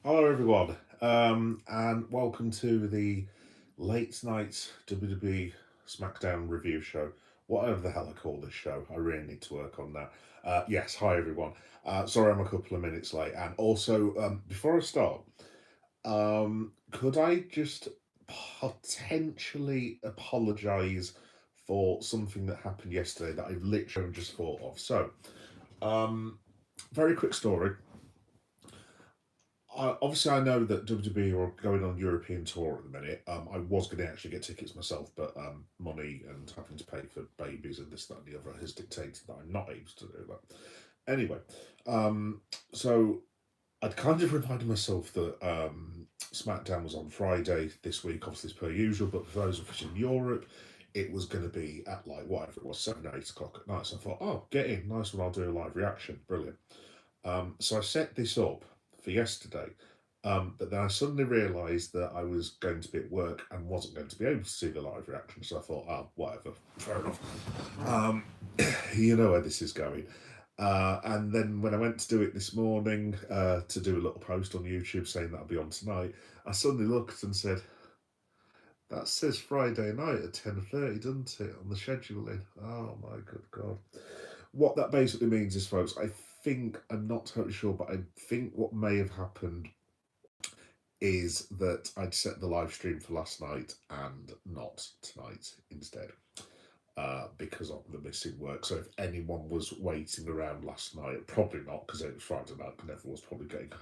Hello, everyone, and welcome to the late night WWE Smackdown review show. Whatever the hell I call this show, I really need to work on that. Yes, hi everyone. Sorry, I'm a couple of minutes late, and also before I start, could I just potentially apologise for something that happened yesterday that I've literally just thought of? So, um, very quick story. Obviously, I know that WWE are going on European tour at the minute. I was going to actually get tickets myself, but money and having to pay for babies and this, that, and the other has dictated that I'm not able to do that. Anyway, um, so I'd kind of reminded myself that SmackDown was on Friday this week, obviously as per usual, but for those of us in Europe, it was going to be at like whatever it was, 7, 8 o'clock at night. So I thought, oh, get in, nice one, I'll do a live reaction, brilliant. So I set this up for yesterday, but then I suddenly realised that I was going to be at work and wasn't going to be able to see the live reaction. So I thought, oh, whatever, fair enough. Um, you know where this is going. And then when I went to do it this morning to do a little post on YouTube saying that I'll be on tonight, I suddenly looked and said, that says Friday night at 10:30, doesn't it, on the scheduling? Oh my good God. What that basically means is, folks, I think, I'm not totally sure, but I think what may have happened is that I'd set the live stream for last night and not tonight instead. Because of the missing work. So if anyone was waiting around last night, probably not, because it was Friday night and everyone was probably getting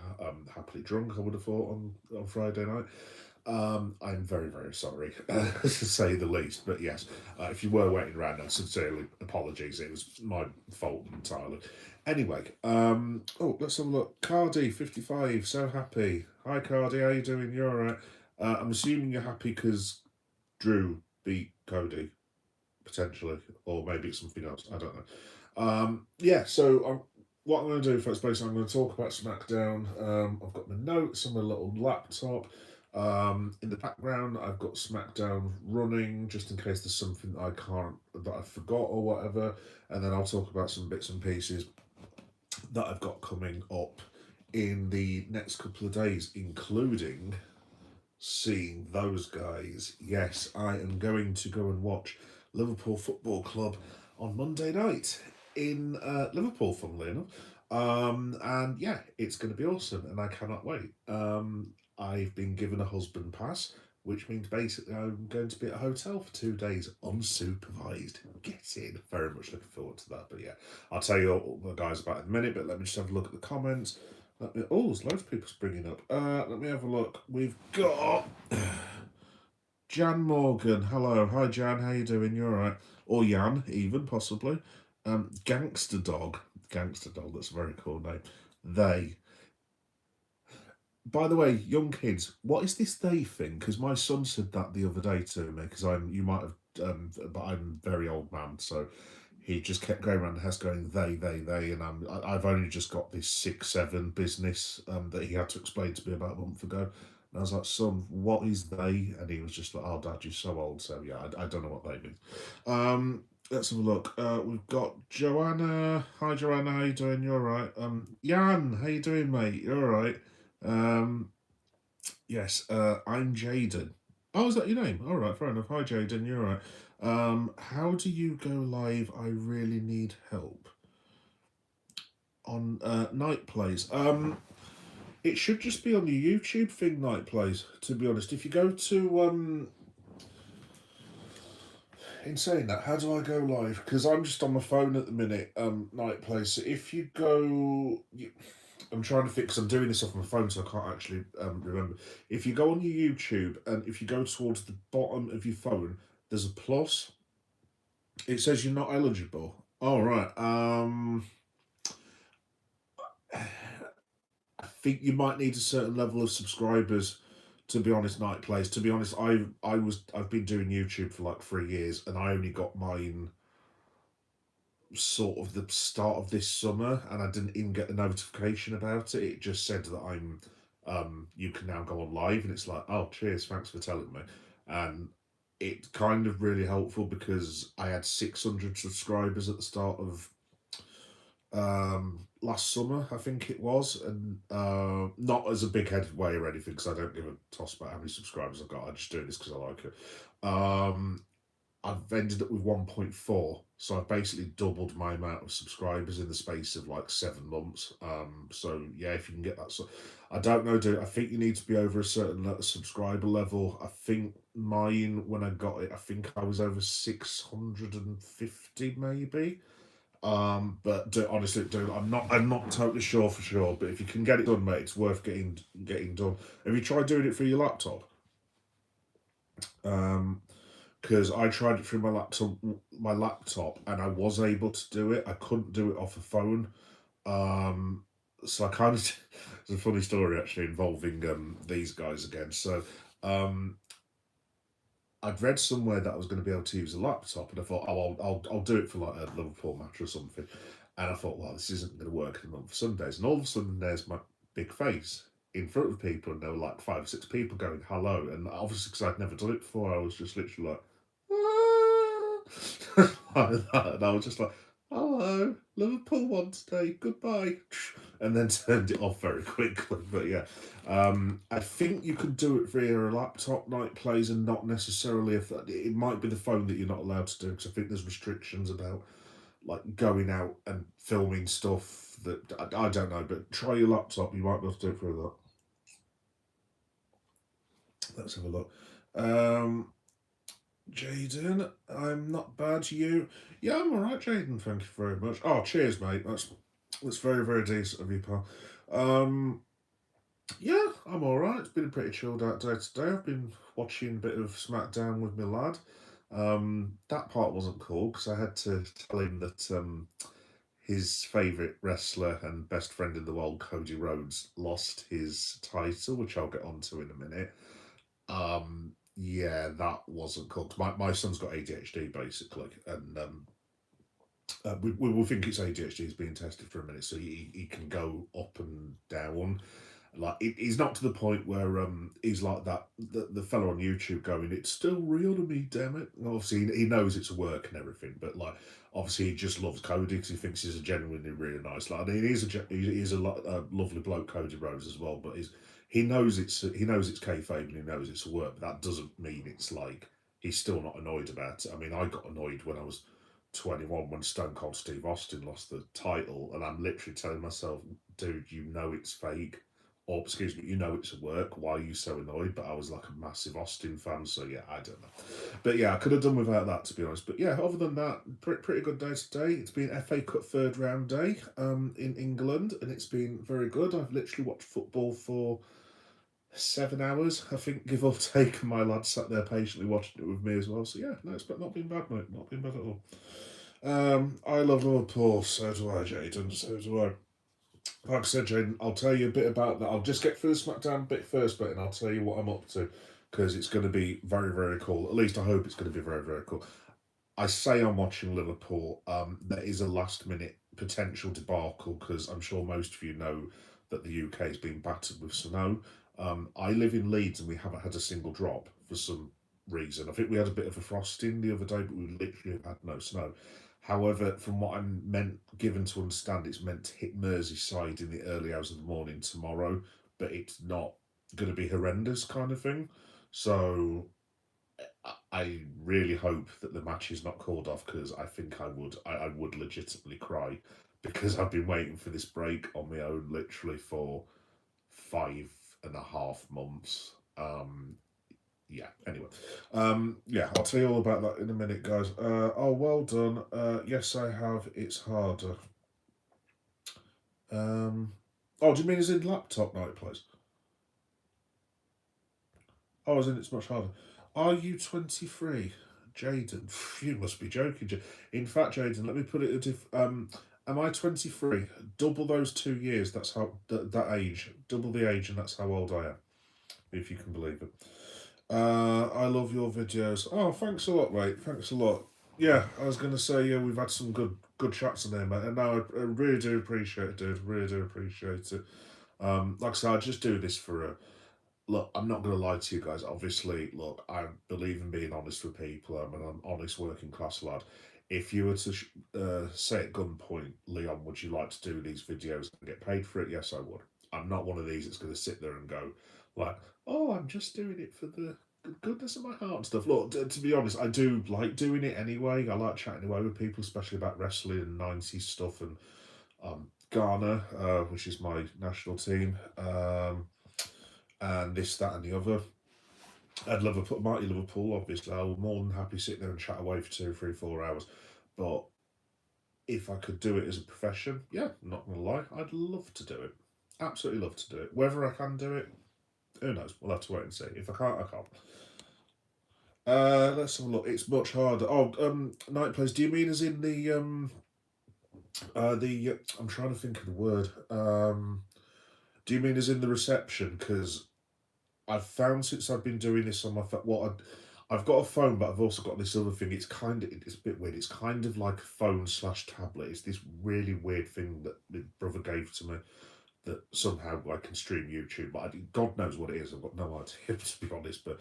happily drunk, I would have thought, on Friday night. I'm very, very sorry, to say the least. But yes, if you were waiting around, I sincerely apologies. It was my fault entirely. Anyway, let's have a look. Cardi, 55, so happy. Hi, Cardi, how you doing? You alright? I'm assuming you're happy because Drew beat Cody, potentially, or maybe it's something else. I don't know. What I'm going to do, folks, basically, I'm going to talk about SmackDown. I've got my notes on my little laptop. In the background, I've got SmackDown running just in case there's something that I forgot or whatever. And then I'll talk about some bits and pieces that I've got coming up in the next couple of days, including seeing those guys. Yes, I am going to go and watch Liverpool Football Club on Monday night in Liverpool, funnily enough. And yeah, it's going to be awesome, and I cannot wait. I've been given a husband pass, which means basically I'm going to be at a hotel for 2 days unsupervised. Get in. Very much looking forward to that. But yeah, I'll tell you all the guys about it in a minute, but let me just have a look at the comments. There's loads of people springing up. Let me have a look. We've got Jan Morgan. Hello. Hi, Jan. How you doing? You all right? Or Jan, even, possibly. Gangster Dog. Gangster Dog. That's a very cool name. They. By the way, young kids, what is this they thing? Because my son said that the other day to me, because you might have, but I'm a very old man, so he just kept going around the house going they, and I've only just got this 6-7 business that he had to explain to me about a month ago, and I was like, son, what is they? And he was just like, oh, dad, you're so old. So yeah, I don't know what they mean. Let's have a look. We've got Joanna. Hi, Joanna. How you doing? You all right? Jan, how you doing, mate? You all right? Um, yes. I'm Jaden. Oh, is that your name? All right, fair enough. Hi, Jaden. You all right? How do you go live? I really need help on night plays. It should just be on the YouTube thing, night plays. To be honest, if you go to in saying that, how do I go live? Because I'm just on my phone at the minute. Night plays. So if you go, I'm trying to fix. I'm doing this off my phone, so I can't actually remember. If you go on your YouTube and if you go towards the bottom of your phone, there's a plus. It says you're not eligible. All right. I think you might need a certain level of subscribers. To be honest, night plays. To be honest, I've been doing YouTube for like 3 years, and I only got mine sort of the start of this summer, and I didn't even get a notification about it. It just said that you can now go on live, and it's like, oh, cheers, thanks for telling me. And it's kind of really helpful because I had 600 subscribers at the start of last summer, I think it was, and not as a big headed way or anything, because I don't give a toss about how many subscribers I've got. I just do this because I like it. I've ended up with 1.4, so I've basically doubled my amount of subscribers in the space of like 7 months. So yeah, if you can get that, so I don't know, dude. I think you need to be over a certain subscriber level. I think mine, when I got it, I think I was over 650 maybe. But honestly, dude, I'm not totally sure for sure. But if you can get it done, mate, it's worth getting done. Have you tried doing it through your laptop? Because I tried it through my laptop, and I was able to do it. I couldn't do it off a phone. Um, so I kind of it's a funny story actually involving these guys again. So um, I'd read somewhere that I was going to be able to use a laptop, and I thought, oh, I'll do it for like a Liverpool match or something. And I thought, well, this isn't going to work anymore for Sundays. And all of a sudden, there's my big face in front of people, and there were like 5 or 6 people going hello. And obviously, because I'd never done it before, I was just literally like, like that. And I was just like, hello, Liverpool won today, goodbye. And then turned it off very quickly. But yeah, I think you could do it via a laptop night plays, and not necessarily if it might be the phone that you're not allowed to do, because I think there's restrictions about like going out and filming stuff that I don't know. But try your laptop, you might be able to do it through that. Let's have a look. Jaden, I'm not bad. You? Yeah, I'm alright, Jaden. Thank you very much. Oh, cheers, mate. That's very, very decent of you, pal. Um, yeah, I'm alright. It's been a pretty chilled out day today. I've been watching a bit of Smackdown with my lad. That part wasn't cool because I had to tell him that his favourite wrestler and best friend in the world, Cody Rhodes, lost his title, which I'll get onto in a minute. Yeah, that wasn't cool. My son's got ADHD basically, and we think it's ADHD. He's being tested for a minute, so he can go up and down. Like he's not to the point where he's like that the fellow on YouTube going, it's still real to me, damn it. And obviously he knows it's work and everything, but like obviously he just loves Cody because he thinks he's a genuinely really nice lad. I mean, he's a lovely bloke, Cody Rose as well, but he knows it's kayfabe and he knows it's work, but that doesn't mean it's like he's still not annoyed about it. I mean, I got annoyed when I was 21 when Stone Cold Steve Austin lost the title, and I'm literally telling myself, dude, you know it's fake, or excuse me, you know it's a work. Why are you so annoyed? But I was like a massive Austin fan, so yeah, I don't know. But yeah, I could have done without that, to be honest. But yeah, other than that, pretty good day today. It's been FA Cup third round day in England, and it's been very good. I've literally watched football for 7 hours, I think, give or take, and my lad sat there patiently watching it with me as well. So yeah, no, it's not been bad, mate. Not been bad at all. I love Liverpool, so do I, Jaden, so do I. Like I said, Jaden, I'll tell you a bit about that. I'll just get through the SmackDown bit first, and I'll tell you what I'm up to, because it's going to be very, very cool. At least I hope it's going to be very, very cool. I say I'm watching Liverpool. There is a last minute potential debacle, because I'm sure most of you know that the UK has been battered with snow. I live in Leeds and we haven't had a single drop for some reason. I think we had a bit of a frosting the other day, but we literally had no snow. However, from what I'm given to understand, it's meant to hit Merseyside in the early hours of the morning tomorrow, but it's not going to be horrendous, kind of thing. So I really hope that the match is not called off, because I think I would legitimately cry, because I've been waiting for this break on my own literally for 5.5 months. Yeah, anyway. Yeah, I'll tell you all about that in a minute, guys. Oh, well done. Yes, I have. It's harder. Oh, do you mean as in laptop night, please? Oh, as in it's much harder. Are you 23? Jaden, you must be joking. In fact, Jaden, let me put it am I 23? Double those 2 years, that's how, that age. Double the age, and that's how old I am, if you can believe it. I love your videos. Oh, thanks a lot, mate. Thanks a lot. Yeah, I was going to say, yeah, we've had some good chats in there, mate. And now I really do appreciate it, dude. Really do appreciate it. Like I said, I just do this for a look. I'm not going to lie to you guys. Obviously, look, I believe in being honest with people. I'm an honest working class lad. If you were to say at gunpoint, Leon, would you like to do these videos and get paid for it? Yes, I would. I'm not one of these that's going to sit there and go, like, oh, I'm just doing it for the goodness of my heart and stuff. Look, to be honest, I do like doing it anyway. I like chatting away with people, especially about wrestling and 90s stuff and Ghana, which is my national team, and this, that, and the other. I'd Mighty Liverpool, obviously. I would more than happy sit there and chat away for 2, 3, 4 hours. But if I could do it as a profession, yeah, I'm not going to lie, I'd love to do it. Absolutely love to do it. Whether I can do it, who knows? We'll have to wait and see. If I can't, I can't. Let's have a look. It's much harder. Oh, night plays. Do you mean as in the? I'm trying to think of the word. Do you mean as in the reception? Because I've found since I've been doing this on my phone. Well, I've got a phone, but I've also got this other thing. It's a bit weird. It's kind of like a phone/tablet. It's this really weird thing that my brother gave to me that somehow I can stream YouTube. But God knows what it is. I've got no idea, to be honest. But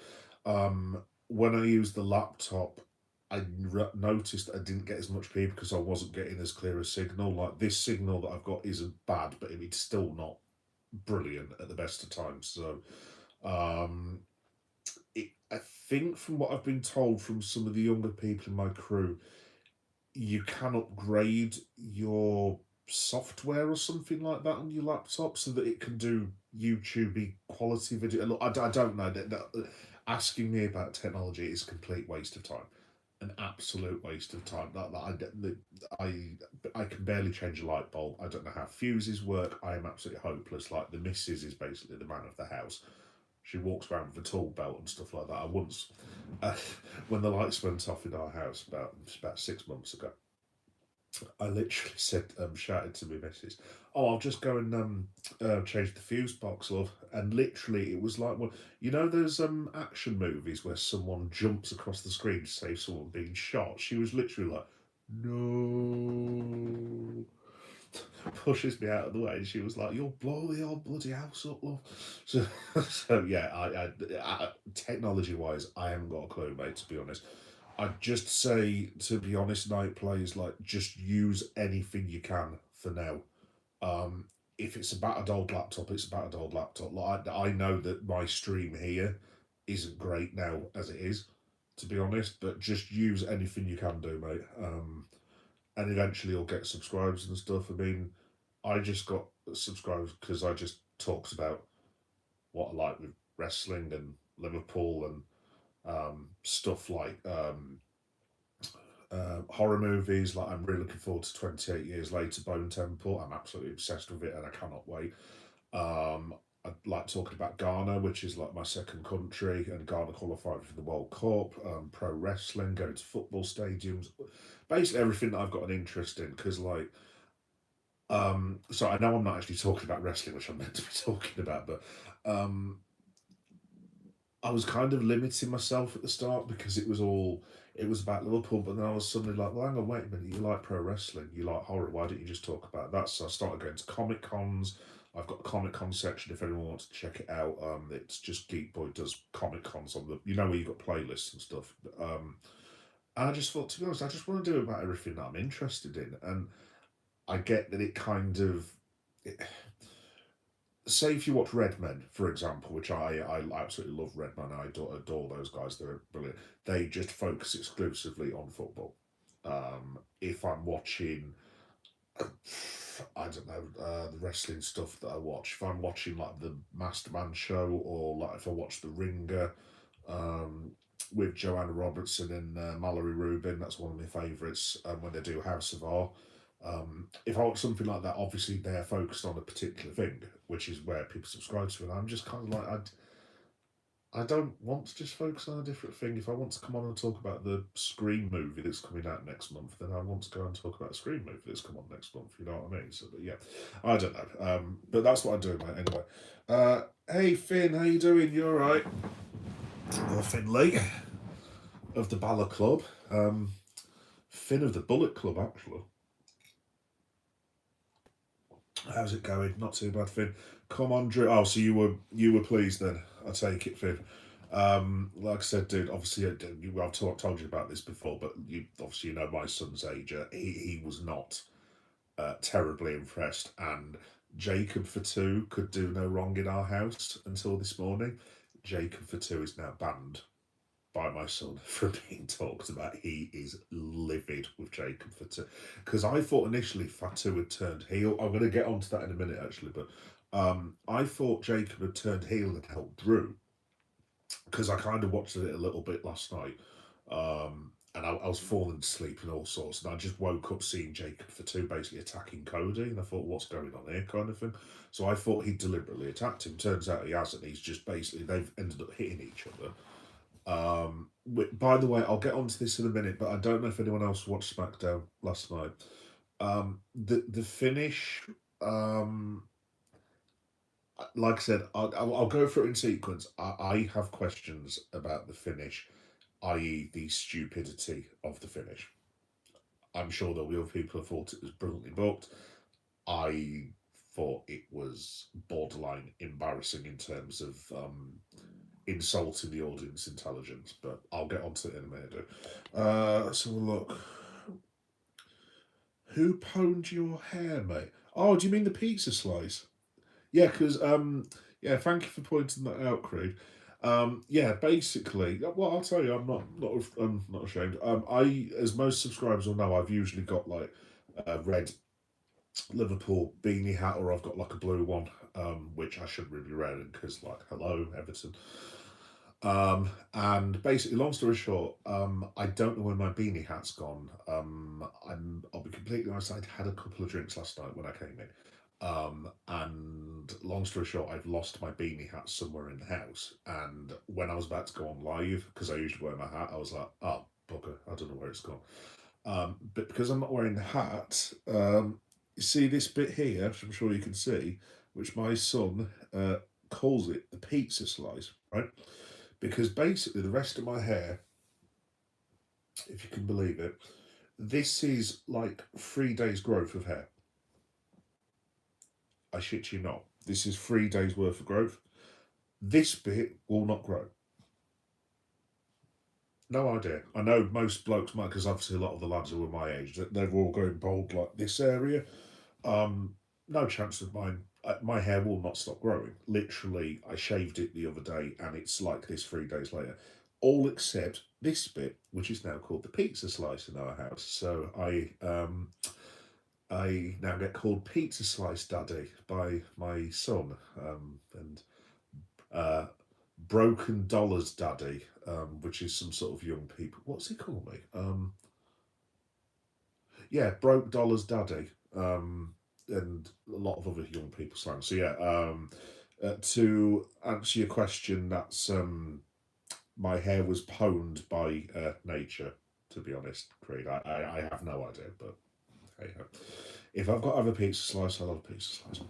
when I used the laptop, I noticed that I didn't get as much P because I wasn't getting as clear a signal. Like this signal that I've got isn't bad, but it's still not brilliant at the best of times. So I think from what I've been told from some of the younger people in my crew, you can upgrade your software or something like that on your laptop so that it can do YouTube quality video. Look, I don't know. Asking me about technology is a complete waste of time. An absolute waste of time. I can barely change a light bulb. I don't know how fuses work. I am absolutely hopeless. Like the missus is basically the man of the house. She walks around with a tool belt and stuff like that. I once, when the lights went off in our house about 6 months ago, I literally shouted to my missus, "Oh, I'll just go and change the fuse box, love." And literally, it was like one, those action movies where someone jumps across the screen to save someone being shot. She was literally like, "No." Pushes me out of the way, and she was like, "You'll blow the old bloody house up, love." So, yeah, technology wise, I haven't got a clue, mate. To be honest, I'd just say, to be honest, night plays, like, just use anything you can for now. If it's a battered old laptop, it's a battered old laptop. Like I know that my stream here isn't great now as it is, to be honest, but just use anything you can do, mate. And eventually you'll get subscribers and stuff. I mean, I just got subscribers because I just talked about what I like with wrestling and Liverpool and stuff like horror movies. Like I'm really looking forward to 28 Years Later, Bone Temple. I'm absolutely obsessed with it and I cannot wait. I like talking about Ghana, which is like my second country, and Ghana qualified for the World Cup, pro wrestling, going to football stadiums, basically everything that I've got an interest in. Because so I know I'm not actually talking about wrestling, which I'm meant to be talking about, but I was kind of limiting myself at the start because it was about Liverpool, but then I was suddenly like, well, hang on, wait a minute, you like pro wrestling, you like horror, why don't you just talk about that? So I started going to Comic Cons. I've got a Comic Con section if anyone wants to check it out. It's just Geek Boy does Comic Cons on where you've got playlists and stuff. And I just thought, to be honest, I just want to do about everything that I'm interested in. And I get that it kind of... say if you watch Red Men, for example, which I absolutely love Red Men, I adore those guys, they're brilliant. They just focus exclusively on football. If I'm watching, I don't know, the wrestling stuff that I watch, if I'm watching like the Master Man show, or like if I watch The Ringer with Joanna Robertson and Mallory Rubin, that's one of my favourites, when they do House of R. If I watch something like that, obviously they're focused on a particular thing, which is where people subscribe to, and I'm just kind of like, I don't want to just focus on a different thing. If I want to come on and talk about the Scream movie that's coming out next month, then I want to go and talk about the Scream movie that's come on next month, you know what I mean? So, but yeah, I don't know. But that's what I'm doing, mate, anyway. Hey, Finn, how you doing? You alright? Finn Lee of the Balla Club. Finn of the Bullet Club, actually. How's it going? Not too bad, Finn. Come on, Drew. Oh, so you were pleased then? I take it, Finn. Like I said, dude, obviously, I've told you about this before, but you know my son's age. He was not terribly impressed, and Jacob for two could do no wrong in our house until this morning. Jacob for two is now banned by my son from being talked about. He is livid with Jacob for two because I thought initially Fatu had turned heel. I'm going to get onto that in a minute actually, but I thought Jacob had turned heel and helped Drew because I kind of watched it a little bit last night. And I was falling asleep and all sorts, and I just woke up seeing Jacob for two basically attacking Cody, and I thought, what's going on here, kind of thing. So I thought he deliberately attacked him. Turns out he hasn't. He's just basically they've ended up hitting each other. By the way, I'll get onto this in a minute, but I don't know if anyone else watched Smackdown last night. The finish, like I said, I'll go through it in sequence. I have questions about the finish, i.e., the stupidity of the finish. I'm sure there'll be other people who thought it was brilliantly booked. I thought it was borderline embarrassing in terms of insulting the audience intelligence, but I'll get onto it in a minute. Let's have a look. Who pwned your hair, mate? Oh, do you mean the pizza slice? Yeah, because yeah, thank you for pointing that out, Craig. Yeah, basically, well, I'll tell you, I'm not ashamed. As most subscribers will know, I've usually got like a red Liverpool beanie hat, or I've got like a blue one, which I shouldn't really be wearing because, like, hello, Everton. And basically, long story short, I don't know where my beanie hat's gone. I'll be completely honest, I'd had a couple of drinks last night when I came in. And long story short, I've lost my beanie hat somewhere in the house. And when I was about to go on live, because I usually wear my hat, I was like, oh, bugger, I don't know where it's gone. But because I'm not wearing the hat, you see this bit here, which I'm sure you can see, which my son calls it the pizza slice, right? Because basically the rest of my hair, if you can believe it, this is like 3 days growth of hair. I shit you not. This is 3 days worth of growth. This bit will not grow. No idea. I know most blokes might, because obviously a lot of the lads who are my age, they're all going bald like this area. No chance of mine. My hair will not stop growing. Literally, I shaved it the other day, and it's like this 3 days later. All except this bit, which is now called the pizza slice in our house. So I now get called Pizza Slice Daddy by my son, and uh, Broken Dollars Daddy, which is some sort of young people. What's he called me? Yeah, Broke Dollars Daddy, and a lot of other young people slang. So yeah, to answer your question, that's my hair was pwned by nature. To be honest, Creed, I have no idea, but hey, if I've got to have a pizza slice, I'll have a pizza slice.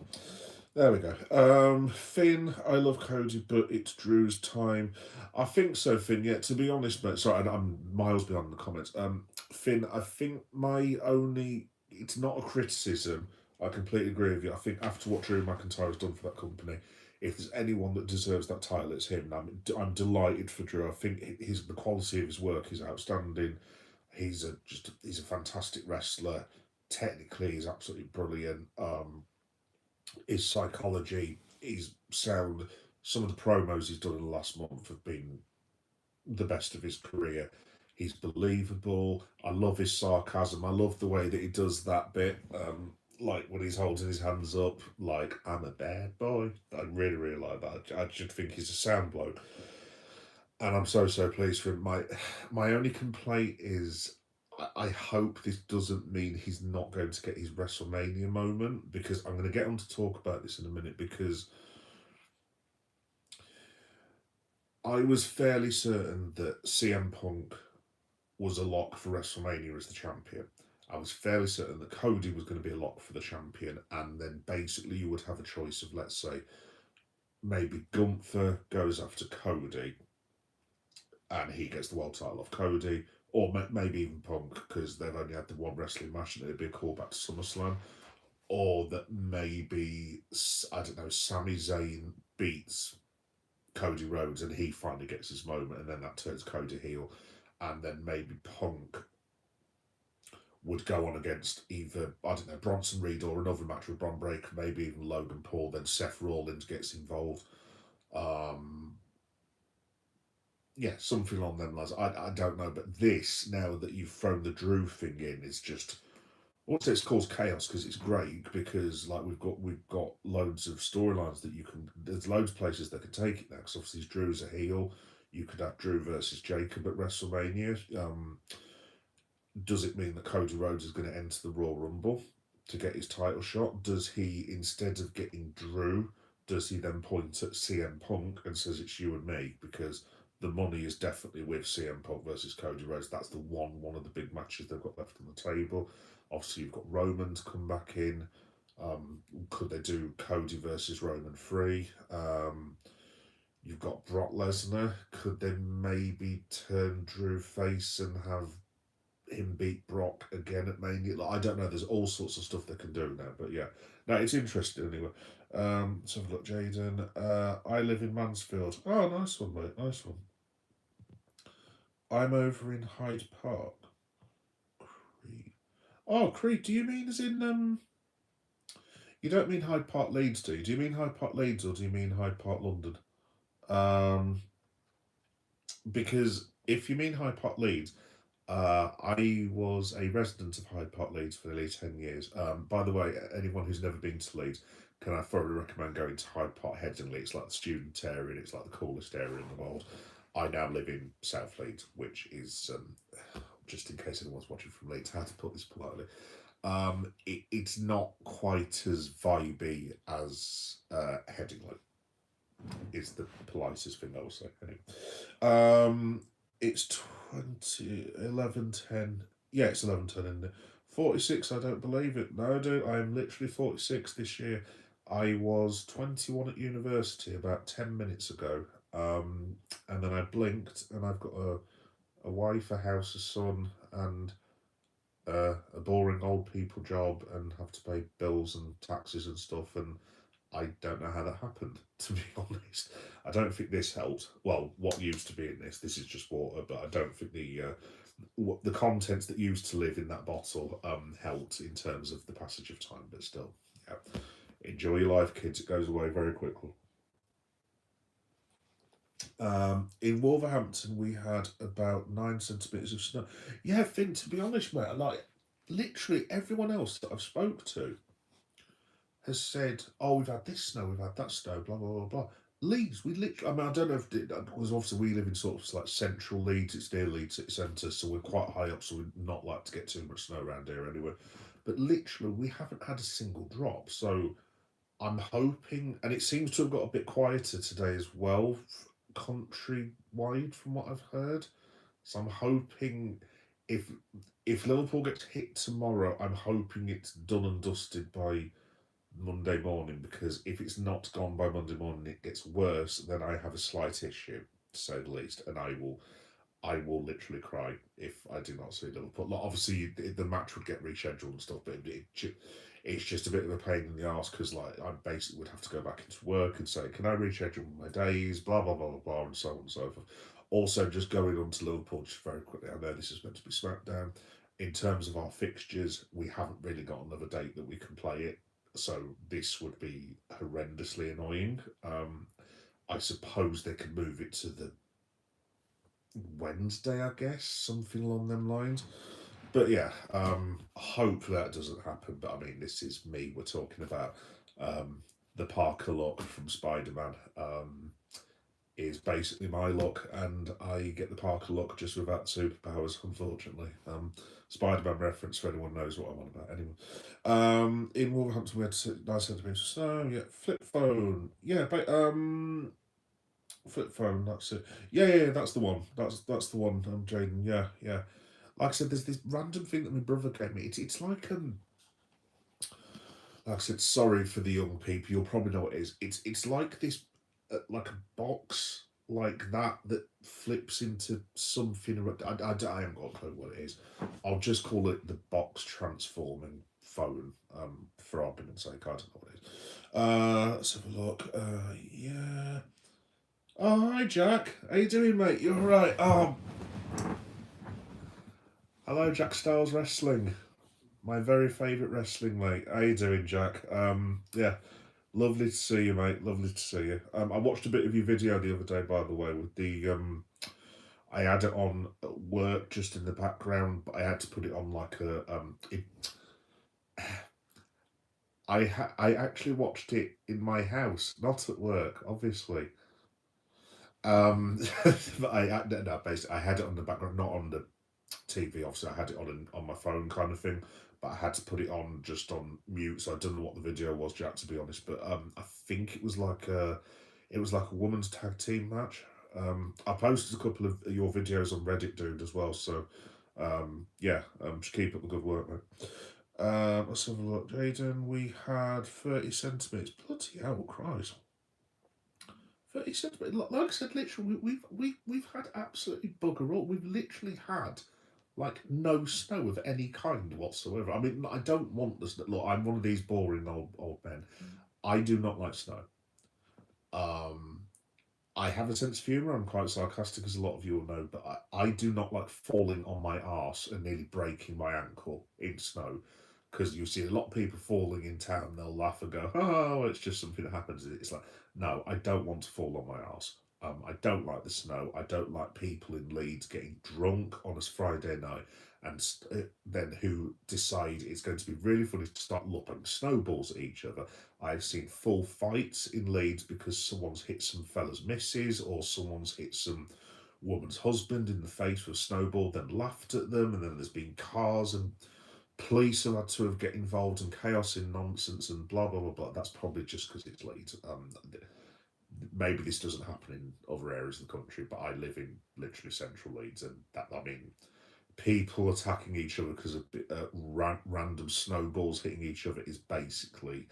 There we go. Finn, I love Cody, but it's Drew's time. I think so, Finn. Yeah, to be honest, mate. Sorry, I'm miles beyond the comments. Finn, I think my only, it's not a criticism. I completely agree with you. I think after what Drew McIntyre has done for that company, if there's anyone that deserves that title, it's him. I'm delighted for Drew. I think the quality of his work is outstanding. He's a fantastic wrestler. Technically, he's absolutely brilliant. His psychology, his sound, some of the promos he's done in the last month have been the best of his career. He's believable. I love his sarcasm. I love the way that he does that bit, like when he's holding his hands up, like, I'm a bad boy. I really, really like that. I just think he's a sound bloke. And I'm so, so pleased for him. My only complaint is I hope this doesn't mean he's not going to get his WrestleMania moment, because I'm going to get on to talk about this in a minute, because I was fairly certain that CM Punk was a lock for WrestleMania as the champion. I was fairly certain that Cody was going to be a lock for the champion, and then basically you would have a choice of, let's say, maybe Gunther goes after Cody and he gets the world title off Cody, or maybe even Punk, because they've only had the one wrestling match and it'd be a callback to SummerSlam, or that maybe, I don't know, Sami Zayn beats Cody Rhodes, and he finally gets his moment, and then that turns Cody heel, and then maybe Punk would go on against either, I don't know, Bronson Reed or another match with Bron Breakker, maybe even Logan Paul. Then Seth Rollins gets involved. Yeah, something along them lines. I don't know, but this, now that you've thrown the Drew thing in, is just, I won't say it's caused chaos because it's great, because like we've got loads of storylines that you can. There's loads of places that could take it now. Because obviously Drew's a heel. You could have Drew versus Jacob at WrestleMania. Does it mean that Cody Rhodes is going to enter the Royal Rumble to get his title shot? Does he, instead of getting Drew, does he then point at CM Punk and says it's you and me? Because the money is definitely with CM Punk versus Cody Rhodes. That's the one of the big matches they've got left on the table. Obviously, you've got Roman to come back in. Could they do Cody versus Roman 3? You've got Brock Lesnar. Could they maybe turn Drew face and have him beat Brock again at Mania? Like, I don't know. There's all sorts of stuff they can do now. But yeah, no, it's interesting anyway. Let's have a look, Jaden. I live in Mansfield. Oh, nice one, mate. Nice one. I'm over in Hyde Park. Creed. Oh, Creed. Do you mean as in You don't mean Hyde Park Leeds, do you? Do you mean Hyde Park Leeds or do you mean Hyde Park London? Because if you mean Hyde Park Leeds, I was a resident of Hyde Park Leeds for nearly 10 years. By the way, anyone who's never been to Leeds, can I thoroughly recommend going to Hyde Park Headingley. It's like the student area and it's like the coolest area in the world. I now live in South Leeds, which is, just in case anyone's watching from Leeds, how to put this politely, it's not quite as vibey as Headingley, is the politest thing I will say. Anyway. It's 11:10. Yeah, it's 11:10 in there. 46, I don't believe it. No, dude, I am literally 46 this year. I was 21 at university about 10 minutes ago. And then I blinked and I've got a wife, a house, a son, and a boring old people job, and have to pay bills and taxes and stuff, and I don't know how that happened, to be honest. I don't think this helped. Well, what used to be in this is just water, but I don't think the contents that used to live in that bottle helped in terms of the passage of time, but still, yeah. Enjoy your life, kids. It goes away very quickly. In Wolverhampton, we had about 9 centimetres of snow. Yeah, Finn, to be honest, mate, like, literally everyone else that I've spoke to has said, oh, we've had this snow, we've had that snow, blah, blah, blah, blah. Leeds, we literally, I mean, I don't know if it, because obviously we live in sort of like central Leeds, it's near Leeds City Centre, so we're quite high up, so we're not like to get too much snow around here anyway. But literally, we haven't had a single drop, so I'm hoping, and it seems to have got a bit quieter today as well, countrywide, from what I've heard. So I'm hoping if Liverpool gets hit tomorrow, I'm hoping it's done and dusted by Monday morning, because if it's not gone by Monday morning, it gets worse. Then I have a slight issue, to say the least, and I will literally cry if I do not see Liverpool. Like, obviously, the match would get rescheduled and stuff, but it's just a bit of a pain in the arse, because like I basically would have to go back into work and say, can I reschedule my days, blah blah blah blah blah, and so on and so forth. Also, just going on to Liverpool just very quickly, I know this is meant to be Smackdown. In terms of our fixtures, we haven't really got another date that we can play it, so this would be horrendously annoying. I suppose they could move it to the Wednesday, I guess, something along them lines. But yeah, hopefully that doesn't happen. But I mean, this is me. We're talking about the Parker look from Spider-Man. Is basically my look, and I get the Parker look just without superpowers, unfortunately. Spider-Man reference for anyone knows what I'm on about. Anyway, in Wolverhampton we had 9 centimetres of snow. Yeah, flip phone. Yeah, but flip phone. That's it. Yeah, that's the one. That's the one. Jaden. Yeah. Like I said, there's this random thing that my brother gave me. It's like I said, sorry for the young people. You'll probably know what it is. It's like this, like a box like that flips into something. I haven't got a clue what it is. I'll just call it the box transforming phone, for argument's sake. I don't know what it is. Let's have a look. Yeah. Oh, hi, Jack. How you doing, mate? You all right? Hello, Jack Styles Wrestling. My very favourite wrestling, mate. How you doing, Jack? Yeah, lovely to see you, mate. Lovely to see you. I watched a bit of your video the other day, by the way, with the I had it on at work just in the background, but I had to put it on like I actually watched it in my house, not at work, obviously. But no, basically I had it on the background, not on the TV. Obviously, I had it on my phone, kind of thing. But I had to put it on just on mute, so I don't know what the video was, Jack, to be honest. But I think it was like a women's tag team match. I posted a couple of your videos on Reddit, dude, as well. So yeah, just keep up the good work, mate. Let's have a look, Jaden. We had 30 centimeters. Bloody hell, Christ! 30 centimeters. Like I said, literally, we've had absolutely bugger all. We've literally had like no snow of any kind whatsoever. I mean, I don't want the snow. Look, I'm one of these boring old men. I do not like snow. Um, I have a sense of humour. I'm quite sarcastic, as a lot of you will know, but I do not like falling on my arse and nearly breaking my ankle in snow. Because you see a lot of people falling in town, they'll laugh and go, "Oh, it's just something that happens." It's like, no, I don't want to fall on my arse. I don't like the snow. I don't like people in Leeds getting drunk on a Friday night and then who decide it's going to be really funny to start lobbing snowballs at each other. I've seen full fights in Leeds because someone's hit some fella's missus or someone's hit some woman's husband in the face with a snowball, then laughed at them, and then there's been cars and police have had to get involved and chaos and nonsense and blah blah blah blah. That's probably just because it's Leeds. Maybe this doesn't happen in other areas of the country, but I live in literally central Leeds, and that, I mean, people attacking each other because of random snowballs hitting each other is basically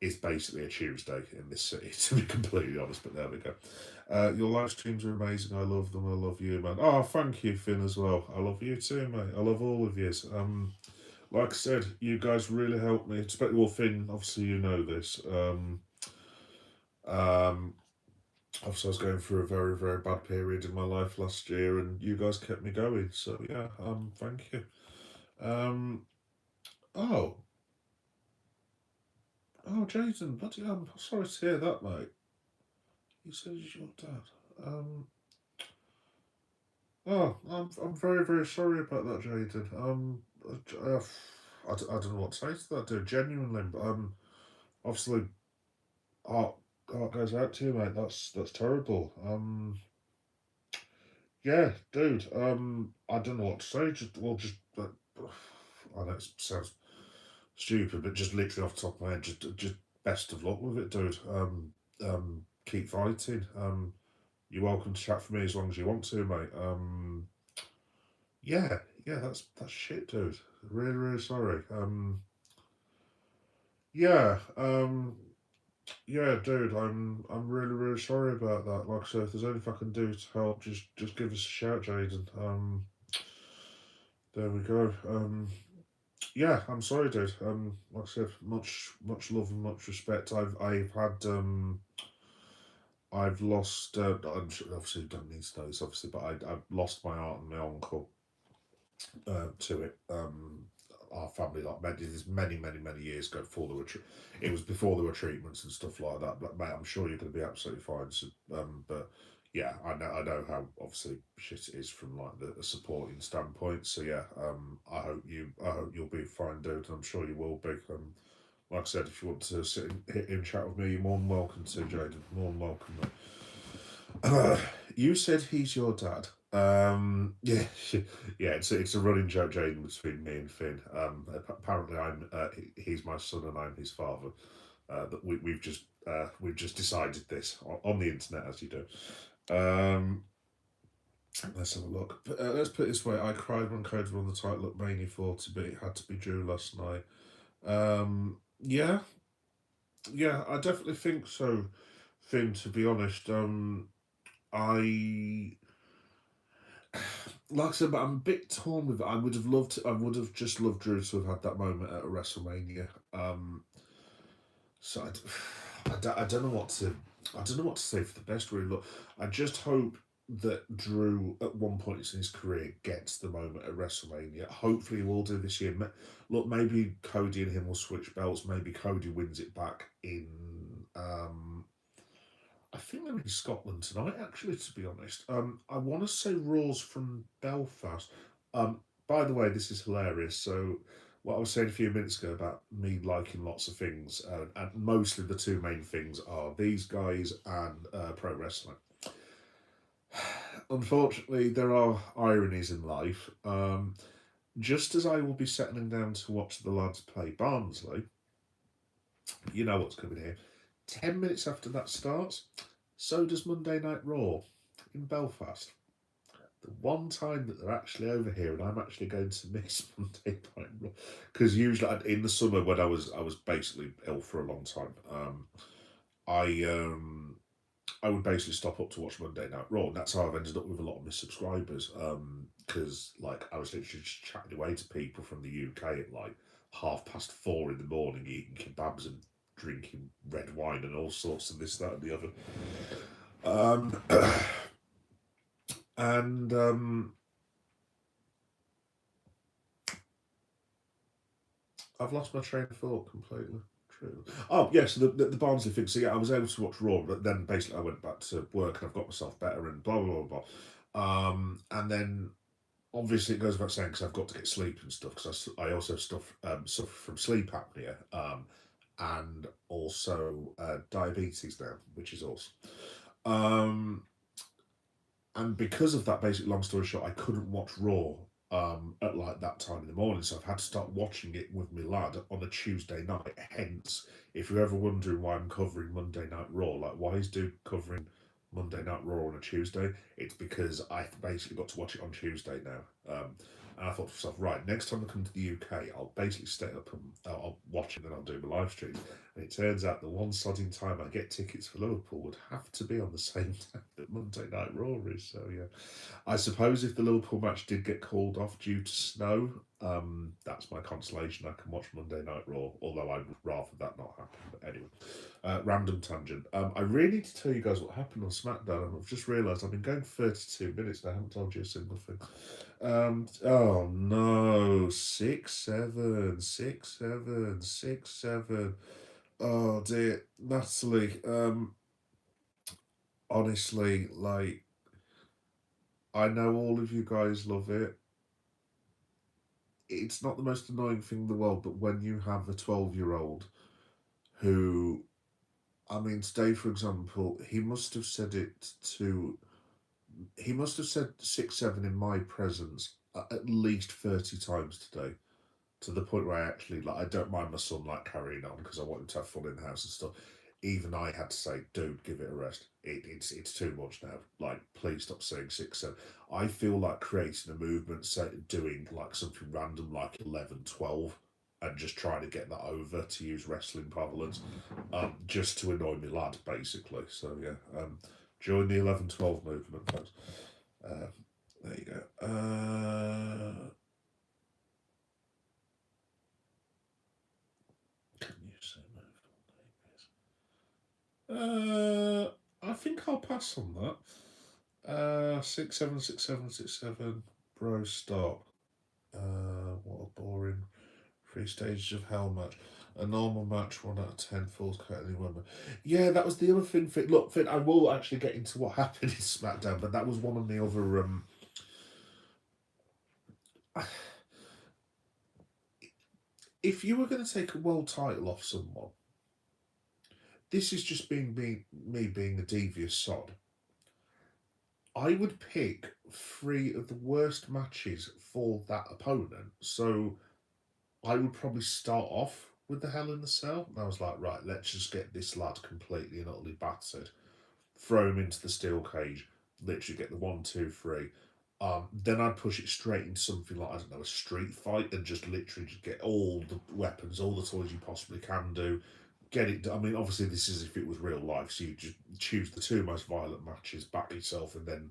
a Tuesday in this city, to be completely honest. But there we go. Your live streams are amazing. I love them. I love you, man. Oh, thank you, Finn, as well. I love you too, mate. I love all of you. Like I said, you guys really helped me. Especially, well, Finn, obviously you know this. Um, Obviously I was going through a very, very bad period in my life last year, and you guys kept me going. So yeah, thank you. Um, oh, Jason, bloody, I'm sorry to hear that, mate. You said he's your dad. Um, I'm very, very sorry about that, Jaden. I don't know what to say to that, dude. Genuinely, obviously, heart, heart goes out to you, mate. That's terrible. Yeah, dude. I don't know what to say. Just. I know it sounds stupid, but just literally off the top of my head, just best of luck with it, dude. Keep fighting. You're welcome to chat for me as long as you want to, mate. Yeah, that's shit, dude. Really, really sorry. Yeah, yeah, dude. I'm really, really sorry about that. Like I said, if there's anything I can do to help, just give us a shout, Jaden. There we go. Yeah, I'm sorry, dude. Like I said, much love and much respect. I've had I've lost. I'm sure, obviously don't need to know this, obviously, but I've lost my aunt and my uncle to it. Our family, like, this many years ago. Before there were, it was before there were treatments and stuff like that. But mate, I'm sure you're going to be absolutely fine. So, but yeah, I know how obviously shit it is from like the supporting standpoint. So yeah, I hope you'll be fine, dude. And I'm sure you will be. Like I said, if you want to sit and chat with me, you're more than welcome to, Jaden. More than welcome, mate. You said he's your dad. Yeah, yeah. It's a running joke, Jaden, between me and Finn. Apparently, he's my son and I'm his father. That we've just decided this on the internet, as you do. Let's have a look. Let's put it this way: I cried when Codes won the title at Mania 40, but it had to be Drew last night. Yeah, yeah, I definitely think so, Finn. To be honest, I like I said, but I'm a bit torn with it. I would have just loved Drew to have had that moment at a WrestleMania. So I don't know what to I don't know what to say for the best. Really, look, I just hope that Drew, at one point in his career, gets the moment at WrestleMania. Hopefully, he will do this year. Look, maybe Cody and him will switch belts. Maybe Cody wins it back in. I think they're in Scotland tonight. Actually, to be honest, I want to say Raw's from Belfast. By the way, this is hilarious. So, what I was saying a few minutes ago about me liking lots of things, and mostly the two main things are these guys and pro wrestling. Unfortunately, there are ironies in life. Just as I will be settling down to watch the lads play Barnsley, you know what's coming here. 10 minutes after that starts, so does Monday Night Raw in Belfast. The one time that they're actually over here, and I'm actually going to miss Monday Night Raw, because usually in the summer when I was basically ill for a long time, I I would basically stop up to watch Monday Night Raw, and that's how I've ended up with a lot of my subscribers. Because like I was literally just chatting away to people from the UK at like 4:30 in the morning, eating kebabs and drinking red wine and all sorts of this, that, and the other. Um, and I've lost my train of thought completely. True. Oh yes, the Barnsley thing. So yeah, I was able to watch Raw, but then basically I went back to work and I've got myself better and blah blah blah blah. And then obviously it goes without saying because I've got to get sleep and stuff because I also suffer from sleep apnea and also diabetes now, which is awesome. Um, and because of that, basically, long story short, I couldn't watch Raw at like that time in the morning, so I've had to start watching it with my lad on a Tuesday night. Hence, if you're ever wondering why I'm covering Monday Night Raw, like why is Duke covering Monday Night Raw on a Tuesday? It's because I basically got to watch it on Tuesday now. And I thought to myself, right, next time I come to the UK, I'll basically stay up and I'll watch it and then I'll do my live stream. And it turns out the one sodding time I get tickets for Liverpool would have to be on the same time that Monday Night Raw is. So yeah, I suppose if the Liverpool match did get called off due to snow, that's my consolation. I can watch Monday Night Raw, although I would rather that not happen. But anyway, random tangent. I really need to tell you guys what happened on Smackdown. And I've just realised I've been going 32 minutes and I haven't told you a single thing. Oh no, 6-7, 6-7, 6-7. Oh dear, Natalie. Honestly, like I know all of you guys love it. It's not the most annoying thing in the world, but when you have a 12-year-old who, I mean, today, for example, he must have said 6-7 in my presence at least 30 times today. To the point where I actually, like, I don't mind my son, like, carrying on because I want him to have fun in the house and stuff. Even I had to say, dude, give it a rest. It's too much now. Like, please stop saying 6-7. I feel like creating a movement, say, doing like something random like 11-12, and just trying to get that over, to use wrestling parlance, just to annoy me lad, basically. So yeah, join the 11-12 movement, folks. Uh, there you go. Can you say move? I think I'll pass on that. 6-7, 6-7, 6-7. Bro, stop. What a boring 3 stages of hell match. A normal match, 1 out of 10, falls count any women. Yeah, that was the other thing. Finn. Look, Finn, I will actually get into what happened in SmackDown, but that was one of the other. If you were going to take a world title off someone, this is just me being a devious sod. I would pick 3 of the worst matches for that opponent. So I would probably start off with the Hell in the Cell. And I was like, right, let's just get this lad completely and utterly battered, throw him into the steel cage, literally get the 1, 2, 3. Then I'd push it straight into something like, I don't know, a street fight and just literally just get all the weapons, all the toys you possibly can do. Get it. I mean, obviously, this is if it was real life, so you just choose the 2 most violent matches, back yourself, and then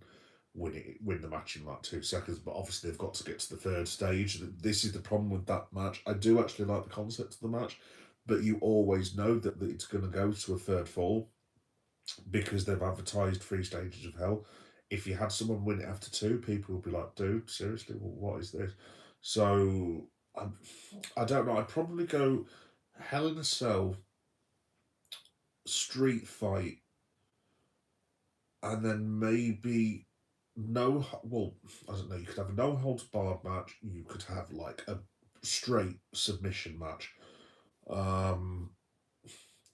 win the match in like 2 seconds. But obviously, they've got to get to the third stage. This is the problem with that match. I do actually like the concept of the match, but you always know that it's going to go to a third fall. because they've advertised 3 stages of hell. If you had someone win it after 2, people would be like, dude, seriously, what is this? So I don't know. I'd probably go Hell in a Cell, Street Fight, and then maybe no. Well, I don't know. You could have a no holds barred match. You could have like a straight submission match. Um,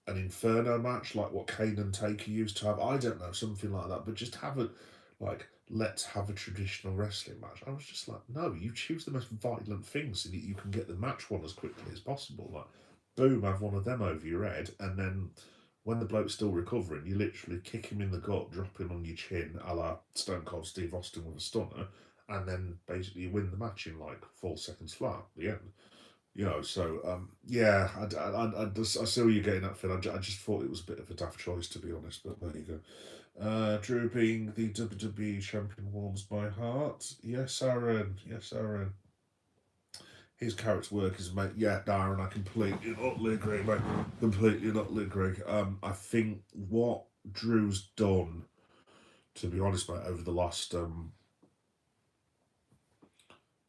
an Inferno match like what Kane and Taker used to have. I don't know, something like that. But just have a like, let's have a traditional wrestling match. I was just like, no, you choose the most violent thing so that you can get the match won as quickly as possible. Like, boom, have one of them over your head, and then when the bloke's still recovering, you literally kick him in the gut, drop him on your chin, a la Stone Cold Steve Austin with a stunner, and then basically you win the match in like 4 seconds flat at the end. So yeah, I see where you're getting at, Phil. I just thought it was a bit of a daft choice, to be honest, but there you go. Drew being the WWE champion warms my heart. Yes, Aaron. Yes, Aaron. His character work is mate. Yeah, Darren, I completely and utterly agree, mate. Completely and utterly agree. I think what Drew's done, to be honest, mate, over the last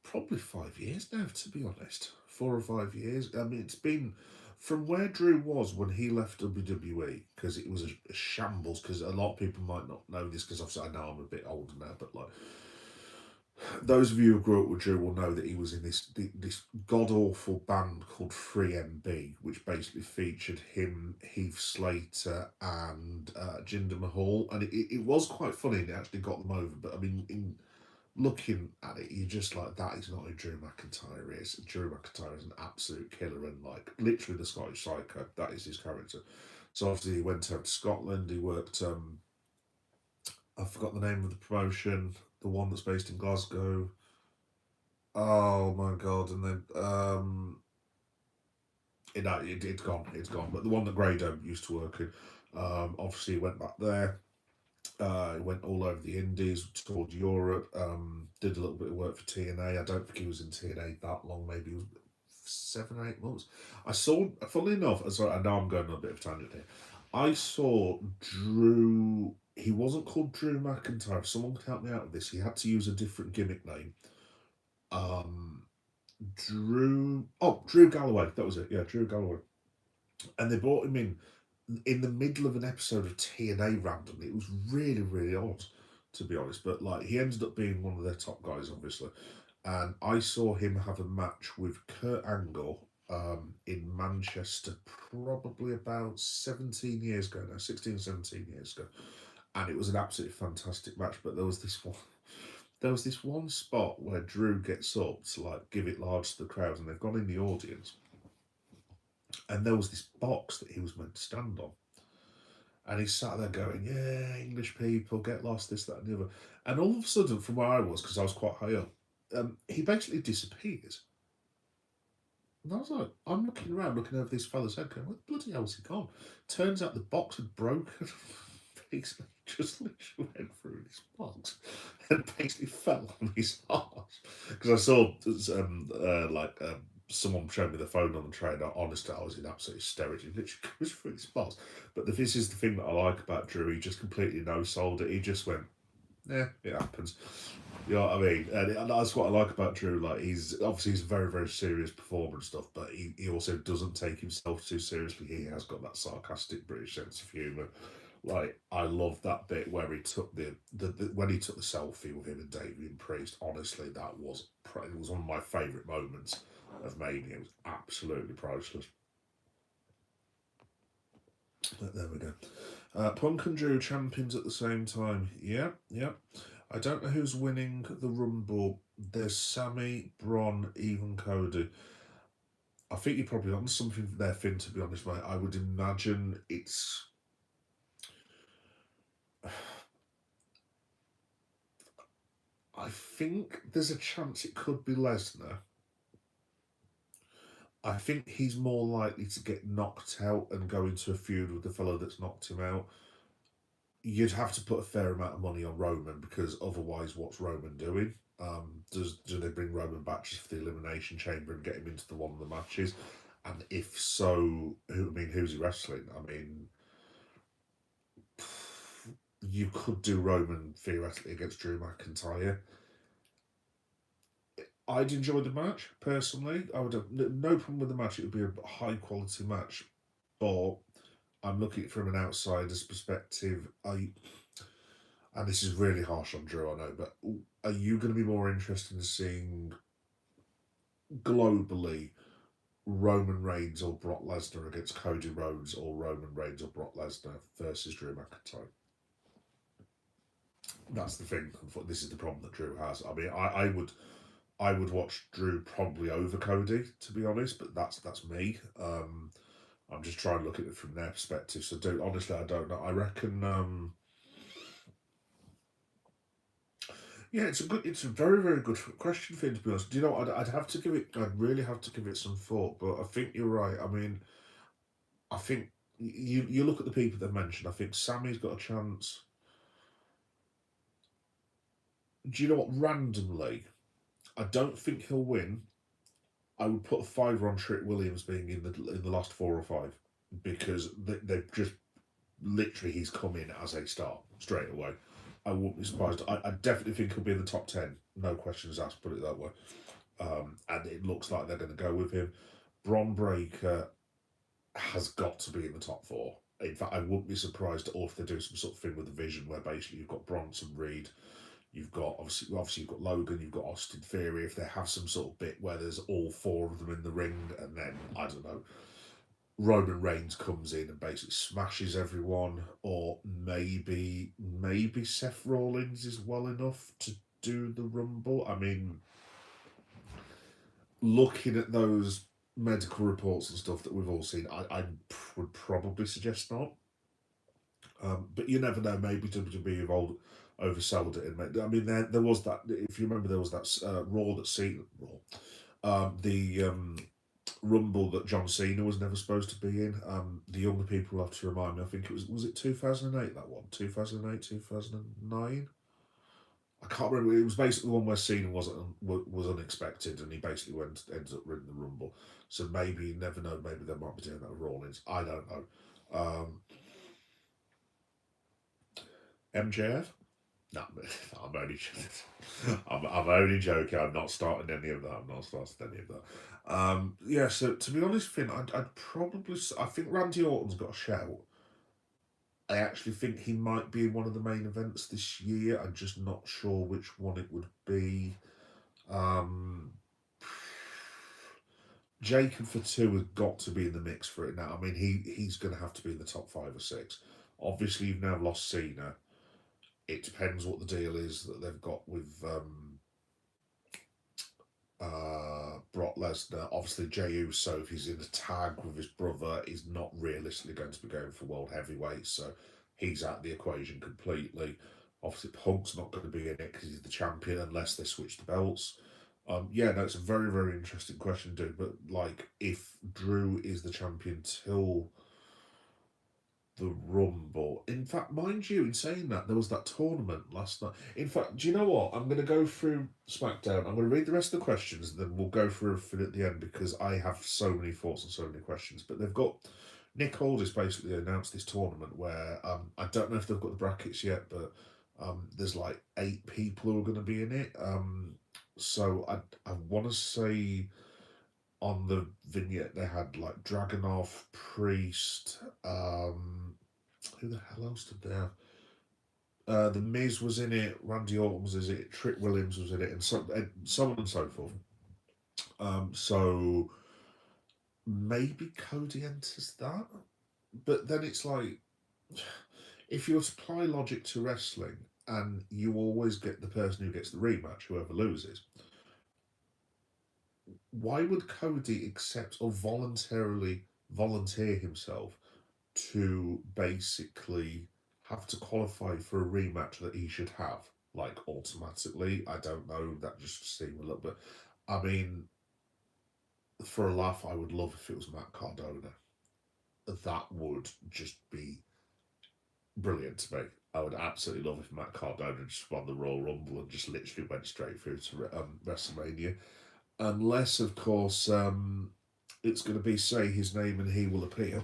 probably 5 years now, to be honest. 4 or 5 years. I mean, it's been from where Drew was when he left WWE, because it was a shambles, because a lot of people might not know this, because obviously I know I'm a bit older now, but like, those of you who grew up with Drew will know that he was in this god awful band called 3MB, which basically featured him, Heath Slater, and Jinder Mahal, and it was quite funny. And it actually got them over. But I mean, in looking at it, you're just like, that is not who Drew McIntyre is. Drew McIntyre is an absolute killer, and like literally the Scottish Psycho. That is his character. So obviously he went out to Scotland. He worked. I forgot the name of the promotion, the one that's based in Glasgow. Oh my god! And then it's gone. It's gone. But the one that Grado used to work in, obviously he went back there. He went all over the Indies, toured Europe, did a little bit of work for TNA. I don't think he was in TNA that long, maybe it was 7 or 8 months. I saw, funnily enough, sorry, I know I'm going on a bit of a tangent here. I saw Drew, he wasn't called Drew McIntyre. If someone could help me out with this, he had to use a different gimmick name. Drew Galloway, that was it, yeah, Drew Galloway. And they brought him in the middle of an episode of TNA randomly. It was really, really odd, to be honest. But like, he ended up being one of their top guys, obviously. And I saw him have a match with Kurt Angle in Manchester, probably about 17 years ago now, 16, 17 years ago. And it was an absolutely fantastic match. But there was this one spot where Drew gets up to like give it large to the crowd, and they've gone in the audience, and there was this box that he was meant to stand on. And he sat there going, yeah, English people, get lost, this, that, and the other. And all of a sudden, from where I was, because I was quite high up, he basically disappears. And I was like, I'm looking around, looking over this fella's head, going, where the bloody hell's he gone? Turns out the box had broken. Basically just literally went through this box and basically fell on his arse. Because I saw someone showed me the phone on the train. Honestly, I was in absolute hysterics. He literally goes through this box. But this is the thing that I like about Drew. He just completely no-sold it. He just went, yeah, it happens. You know what I mean? And that's what I like about Drew. Like, he's a very, very serious performer and stuff, but he also doesn't take himself too seriously. He has got that sarcastic British sense of humour. Like, I love that bit where he took the when he took the selfie with him and Damien Priest. Honestly, it was one of my favourite moments of Mania. It was absolutely priceless. But there we go. Punk and Drew champions at the same time. Yeah. I don't know who's winning the Rumble. There's Sammy, Braun, even Cody. I think you're probably on something there, Finn, to be honest, mate. I would imagine it's... I think there's a chance it could be Lesnar. I think he's more likely to get knocked out and go into a feud with the fellow that's knocked him out. You'd have to put a fair amount of money on Roman, because otherwise, what's Roman doing? Do they bring Roman back just for the Elimination Chamber and get him into one of the matches? And if so, who's he wrestling? I mean, you could do Roman theoretically against Drew McIntyre. I'd enjoy the match personally. I would have no problem with the match. It would be a high quality match, but I'm looking at it from an outsider's perspective. And this is really harsh on Drew, I know, but are you going to be more interested in seeing globally Roman Reigns or Brock Lesnar against Cody Rhodes, or Roman Reigns or Brock Lesnar versus Drew McIntyre? That's the thing. This is the problem that Drew has. I mean, I would watch Drew probably over Cody, to be honest, but that's me. I'm just trying to look at it from their perspective. So, honestly, I don't know. I reckon. Yeah, it's a very, very good question for you, to be honest. Do you know? I'd have to give it. I'd really have to give it some thought. But I think you're right. I mean, I think you look at the people they've mentioned. I think Sammy's got a chance. Do you know what? Randomly, I don't think he'll win. I would put a fiver on Trick Williams being in the last 4 or 5, because they've just literally, he's come in as a star straight away. I wouldn't be surprised. I definitely think he'll be in the top 10. No questions asked. Put it that way. And it looks like they're going to go with him. Bron Breakker has got to be in the top 4. In fact, I wouldn't be surprised at all if they do some sort of thing with the Vision, where basically you've got Bronson Reed, you've got obviously you've got Logan, you've got Austin Theory. If they have some sort of bit where there's all 4 of them in the ring, and then I don't know, Roman Reigns comes in and basically smashes everyone, or maybe Seth Rollins is well enough to do the Rumble. I mean, looking at those medical reports and stuff that we've all seen, I would probably suggest not. But you never know. Maybe WWE have oversold it. And I mean, there was that. If you remember, there was that Raw that seen Raw, the Rumble that John Cena was never supposed to be in. The younger people have to remind me. I think it was it 2008, that one, 2008, 2009. I can't remember. It was basically the one where Cena was unexpected, and he basically ends up winning the Rumble. So maybe, you never know. Maybe they might be doing that with Rollins. I don't know. MJF? No, I'm only I'm only joking. I'm not starting any of that. I'm not starting any of that. Yeah. So to be honest, Finn, I'd probably. I think Randy Orton's got a shout. I actually think he might be in one of the main events this year. I'm just not sure which one it would be. Um, Jacob Fatu has got to be in the mix for it now. I mean, he's going to have to be in the top 5 or 6. Obviously, you've now lost Cena. It depends what the deal is that they've got with Brock Lesnar. Obviously, Jey Uso, if he's in a tag with his brother, is not realistically going to be going for world heavyweight, so he's out of the equation completely. Obviously, Punk's not going to be in it because he's the champion unless they switch the belts. Yeah, no, it's a very, very interesting question, dude. But like, if Drew is the champion till the Rumble. In fact, mind you, in saying that, there was that tournament last night. In fact, do you know what? I'm going to go through Smackdown. I'm going to read the rest of the questions, and then we'll go through everything at the end, because I have so many thoughts and so many questions. But they've got Nick Aldis basically announced this tournament where I don't know if they've got the brackets yet, but there's like 8 people who are going to be in it. So I want to say on the vignette they had like Dragunov, Priest, who the hell else did they have? The Miz was in it, Randy Orton was in it, Trick Williams was in it, and so on and so forth. So maybe Cody enters that, but then it's like, if you apply logic to wrestling, and you always get the person who gets the rematch, whoever loses, why would Cody accept or volunteer himself to basically have to qualify for a rematch that he should have, like, automatically? I don't know. That just seemed a little bit. I mean, for a laugh, I would love if it was Matt Cardona. That would just be brilliant to me. I would absolutely love if Matt Cardona just won the Royal Rumble and just literally went straight through to WrestleMania. Unless, of course, it's going to be say his name and he will appear.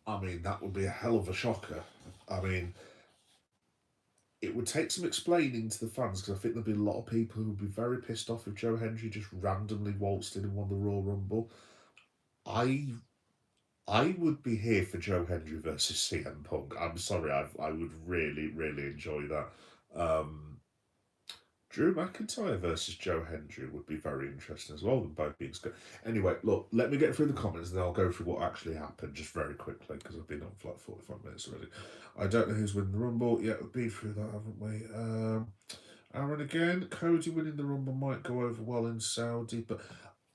I mean, that would be a hell of a shocker. I mean, it would take some explaining to the fans because I think there'd be a lot of people who would be very pissed off if Joe Hendry just randomly waltzed in and won the Royal Rumble. I I would be here for Joe Hendry versus CM Punk. I'm sorry, I would really really enjoy that. Um, Drew McIntyre versus Joe Hendry would be very interesting as well. Them both being good. Anyway, look, let me get through the comments and then I'll go through what actually happened just very quickly because I've been on for like 45 minutes already. I don't know who's winning the Rumble. Yeah, we've been through that, haven't we? Aaron again. Cody winning the Rumble might go over well in Saudi, but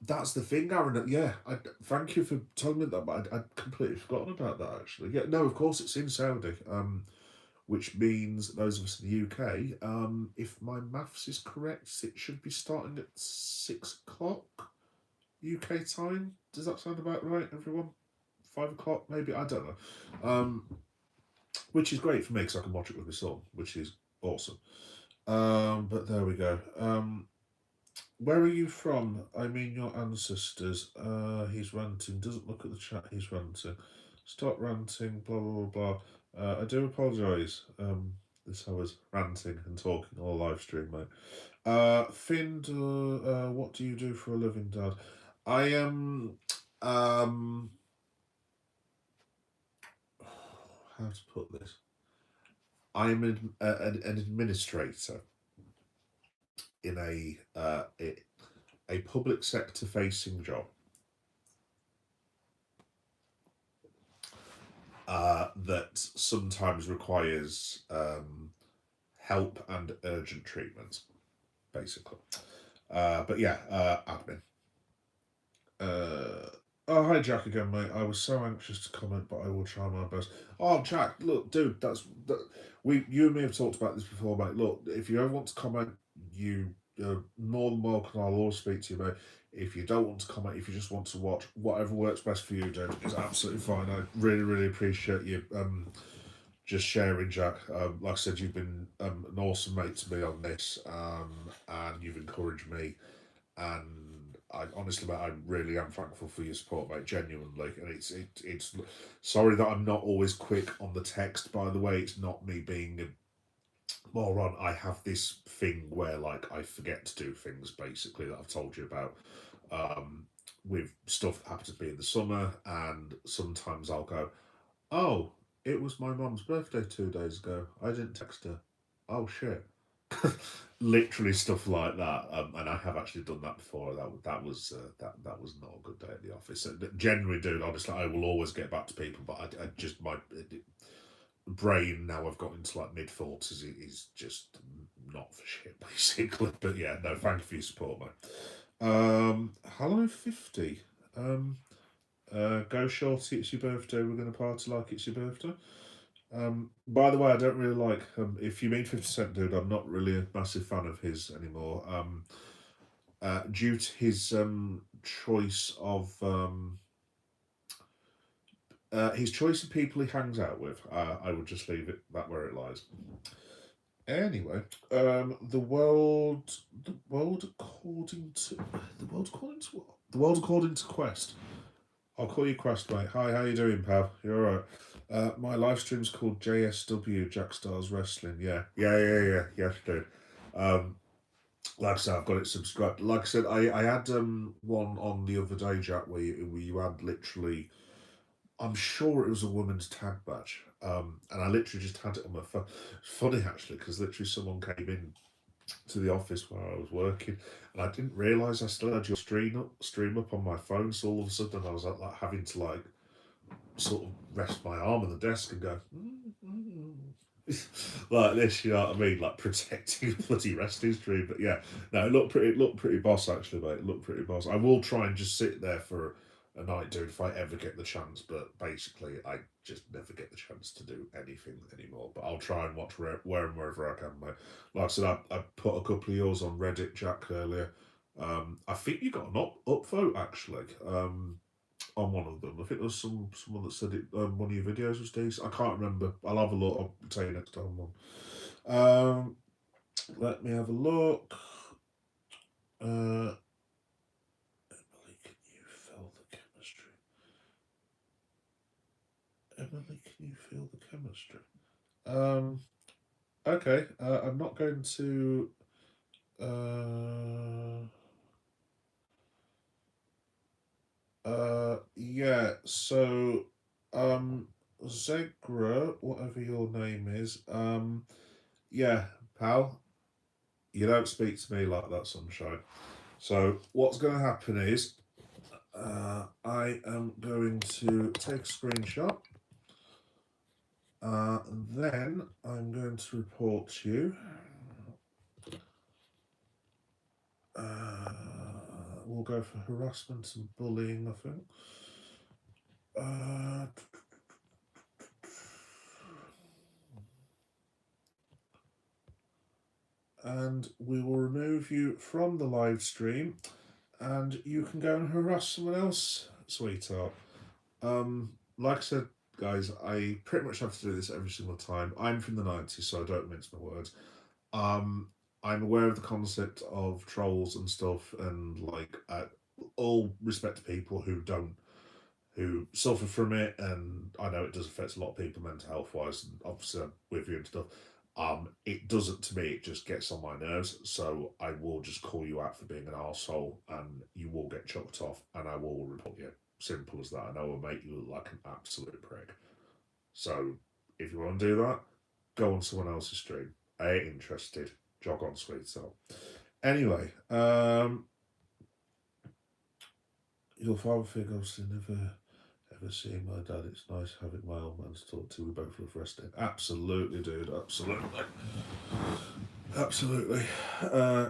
that's the thing, Aaron. Yeah, thank you for telling me that, but I'd completely forgotten about that actually. Yeah, no, of course it's in Saudi. Which means those of us in the UK, if my maths is correct, it should be starting at 6 o'clock UK time. Does that sound about right, everyone? 5 o'clock, maybe? I don't know. Which is great for me because I can watch it with my son, which is awesome. But there we go. Where are you from? I mean, your ancestors. He's ranting. Doesn't look at the chat. He's ranting. Stop ranting. Blah blah blah blah. I do apologise. This I was ranting and talking on a live stream, mate. Finn, what do you do for a living, Dad? I am. How to put this? I am an administrator in a public sector facing job. That sometimes requires help and urgent treatment, basically. But yeah, admin. Oh, hi Jack again, mate. I was so anxious to comment, but I will try my best. Oh, Jack, look, dude, you and me have talked about this before, mate. Look, if you ever want to comment, you are more than welcome. I'll always speak to you, mate. If you don't want to comment, if you just want to watch, whatever works best for you, dude, is absolutely fine. I really, really appreciate you just sharing, Jack. Like I said, you've been an awesome mate to me on this, and you've encouraged me, and I honestly, mate, I really am thankful for your support, mate. Genuinely, and it's sorry that I'm not always quick on the text. By the way, it's not me being a moron. I have this thing where like I forget to do things basically that I've told you about. Um, with stuff that happens to be in the summer, and sometimes I'll go, oh, it was my mum's birthday 2 days ago. I didn't text her. Oh shit. Literally stuff like that, and I have actually done that before. That was not a good day at the office. So, generally, dude, honestly, I will always get back to people, but I just my brain now I've got into like mid 40s is just not for shit basically. But yeah, no, thank you for your support, mate. Hello 50. Go shorty, it's your birthday. We're gonna party like it's your birthday. By the way, I don't really like. If you mean 50 Cent, dude, I'm not really a massive fan of his anymore. Due to his choice of his choice of people he hangs out with, I would just leave it that where it lies. Anyway, the world according to, the world according to Quest. I'll call you Quest, mate. Hi, how you doing, pal? You alright? My live stream's called JSW, Jack Stars Wrestling. Yeah. Yes, dude. Um, like I said, I've got it subscribed. Like I said, I had one on the other day, Jack, where you had literally, I'm sure it was a woman's tag match. And I literally just had it on my phone. It's funny actually, because literally someone came in to the office where I was working, and I didn't realise I still had your stream up on my phone. So all of a sudden, I was like having to like sort of rest my arm on the desk and go like this, you know what I mean? Like protecting bloody resting stream. But yeah, no, it looked pretty boss actually, mate. It looked pretty boss. I will try and just sit there for a night, dude, if I ever get the chance. But basically, I just never get the chance to do anything anymore. But I'll try and watch where and wherever I can, mate. Like I said, I put a couple of yours on Reddit, Jack, earlier. I think you got an upvote actually. On one of them. I think there was someone that said it. One of your videos was decent. I can't remember. I'll have a look. I'll tell you next time. Let me have a look. Emily, can you feel the chemistry? Emily, can you feel the chemistry? Um, okay, I'm not going to. Uh, yeah, so, um, Zegra, whatever your name is, yeah, pal, you don't speak to me like that, sunshine. So, what's going to happen is, I am going to take a screenshot, and then I'm going to report to you. Uh, we'll go for harassment and bullying, I think. Uh, and we will remove you from the live stream, and you can go and harass someone else, sweetheart. Like I said, guys, I pretty much have to do this every single time. I'm from the 90s, so I don't mince my words. Um, I'm aware of the concept of trolls and stuff, and like, all respect to people who suffer from it, and I know it does affect a lot of people mental health wise, and obviously I'm with you and stuff. It doesn't to me. It just gets on my nerves. So I will just call you out for being an arsehole, and you will get chucked off, and I will report you. Simple as that. And I will make you look like an absolute prick. So if you want to do that, go on someone else's stream. I ain't interested. Jog on, sweetheart. Anyway, your father figures to never ever seeing my dad. It's nice having my old man to talk to. We both love wrestling. Absolutely, dude. Absolutely. Absolutely.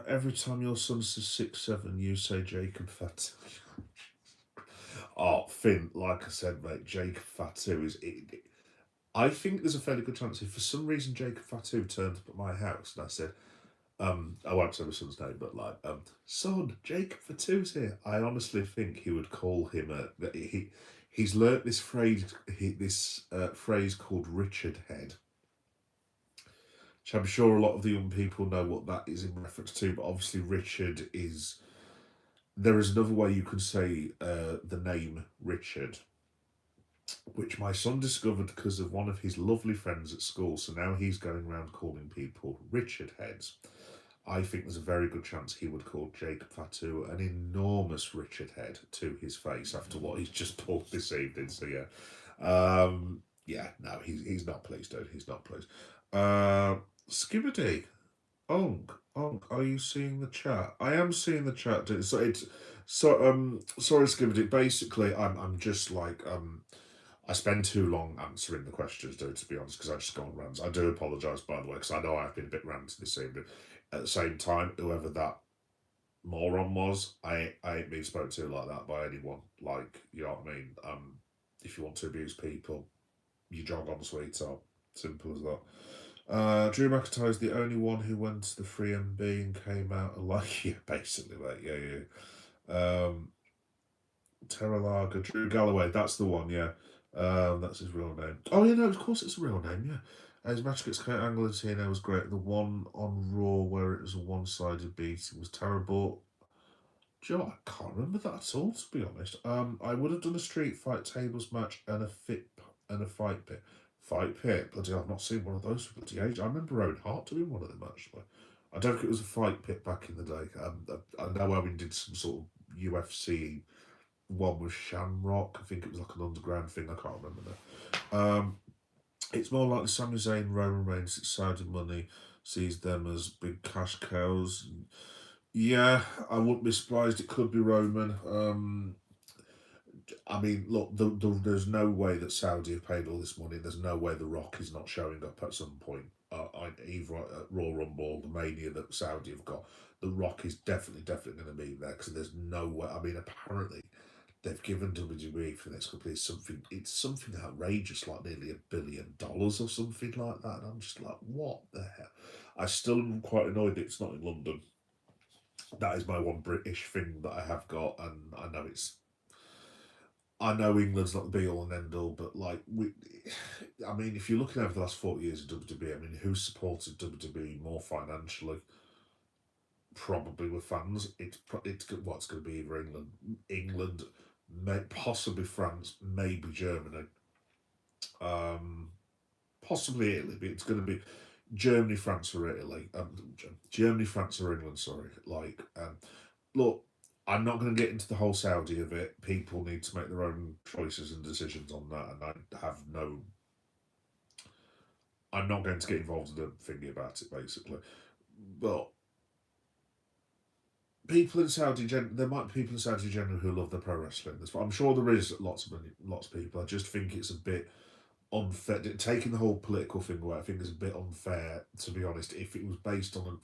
Every time your son says 6'7", you say Jacob Fatu. Oh, Finn, like I said, mate, Jacob Fatu is. I think there's a fairly good chance if for some reason Jacob Fatu turned up at my house and I said, I won't say my son's name, but like, son, Jacob Fatu's here. I honestly think he would call him he's learnt this phrase called Richard Head, which I'm sure a lot of the young people know what that is in reference to. But obviously, Richard is. There is another way you could say the name Richard, which my son discovered because of one of his lovely friends at school. So now he's going around calling people Richard Heads. I think there's a very good chance he would call Jacob Fatu an enormous Richard Head to his face after what he's just pulled this evening. So yeah, no, he's not pleased, dude. He's not pleased. Skibbity, Onk, are you seeing the chat? I am seeing the chat, dude. Sorry, Skibbity. Basically, I'm just like I spend too long answering the questions, dude, to be honest, because I just go on rants. I do apologise, by the way, because I know I've been a bit ranty this evening. At the same time, whoever that moron was, I ain't been spoken to like that by anyone. Like, you know what I mean? If you want to abuse people, you jog on, sweetheart. Simple as that. Drew McIntyre's the only one who went to the 3MB and came out alive. Yeah, basically, mate. Yeah. Terra Lager, Drew Galloway, that's the one, yeah. That's his real name. Oh, yeah, no, of course it's a real name, yeah. His match against Kurt Angle and TNA was great. The one on Raw where it was a one-sided beat was terrible. Joe, I can't remember that at all, to be honest. I would have done a street fight tables match and a fight pit. Fight pit? Bloody hell, I've not seen one of those for bloody age. I remember Owen Hart doing one of them, actually. I don't think it was a fight pit back in the day. I know Owen did some sort of UFC one with Shamrock. I think it was like an underground thing. I can't remember now. It's more like the Sami Zayn, Roman Reigns, it's Saudi money, sees them as big cash cows. Yeah, I wouldn't be surprised. It could be Roman. I mean, look, there's no way that Saudi have paid all this money. There's no way The Rock is not showing up at some point. Either at Raw Rumble, the Mania that Saudi have got, The Rock is definitely going to be there because there's no way. I mean, apparently they've given WWE for the next couple of years something. It's something outrageous, like nearly $1 billion or something like that. And I'm just like, what the hell? I still am quite annoyed that it's not in London. That is my one British thing that I have got, and I know England's not the be all and end all, but like I mean, if you're looking over the last 40 years of WWE, I mean, who's supported WWE more financially? Probably with fans. It's what's going to be either England, possibly France, maybe Germany. Um, Possibly Italy, but it's going to be Germany, France, or Italy. Germany, France, or England. Sorry. Look, I'm not going to get into the whole Saudi of it. People need to make their own choices and decisions on that, and I have no. I'm not going to get involved in a thingy about it, basically. But people in there might be people in Saudi generally who love the pro wrestling. I'm sure there is lots of people. I just think it's a bit unfair. Taking the whole political thing away, I think is a bit unfair, to be honest. If it was based on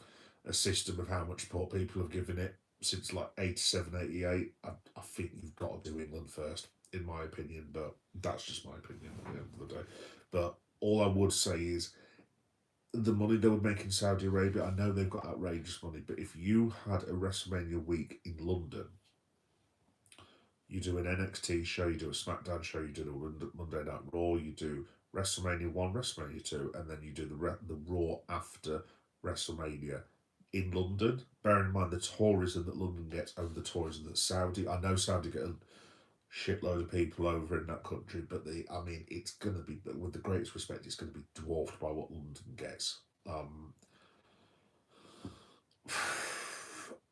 a system of how much support people have given it since like 87, 88, I think you've got to do England first, in my opinion. But that's just my opinion at the end of the day. But all I would say is the money they would make in Saudi Arabia, I know they've got outrageous money, but if you had a WrestleMania week in London, you do an NXT show, you do a Smackdown show, you do a Monday Night Raw, you do WrestleMania 1, WrestleMania 2, and then you do the Raw after WrestleMania in London. Bearing in mind the tourism that London gets over the tourism that Saudi. I know Saudi get a shitload of people over in that country, but it's going to be, with the greatest respect, it's going to be dwarfed by what London gets.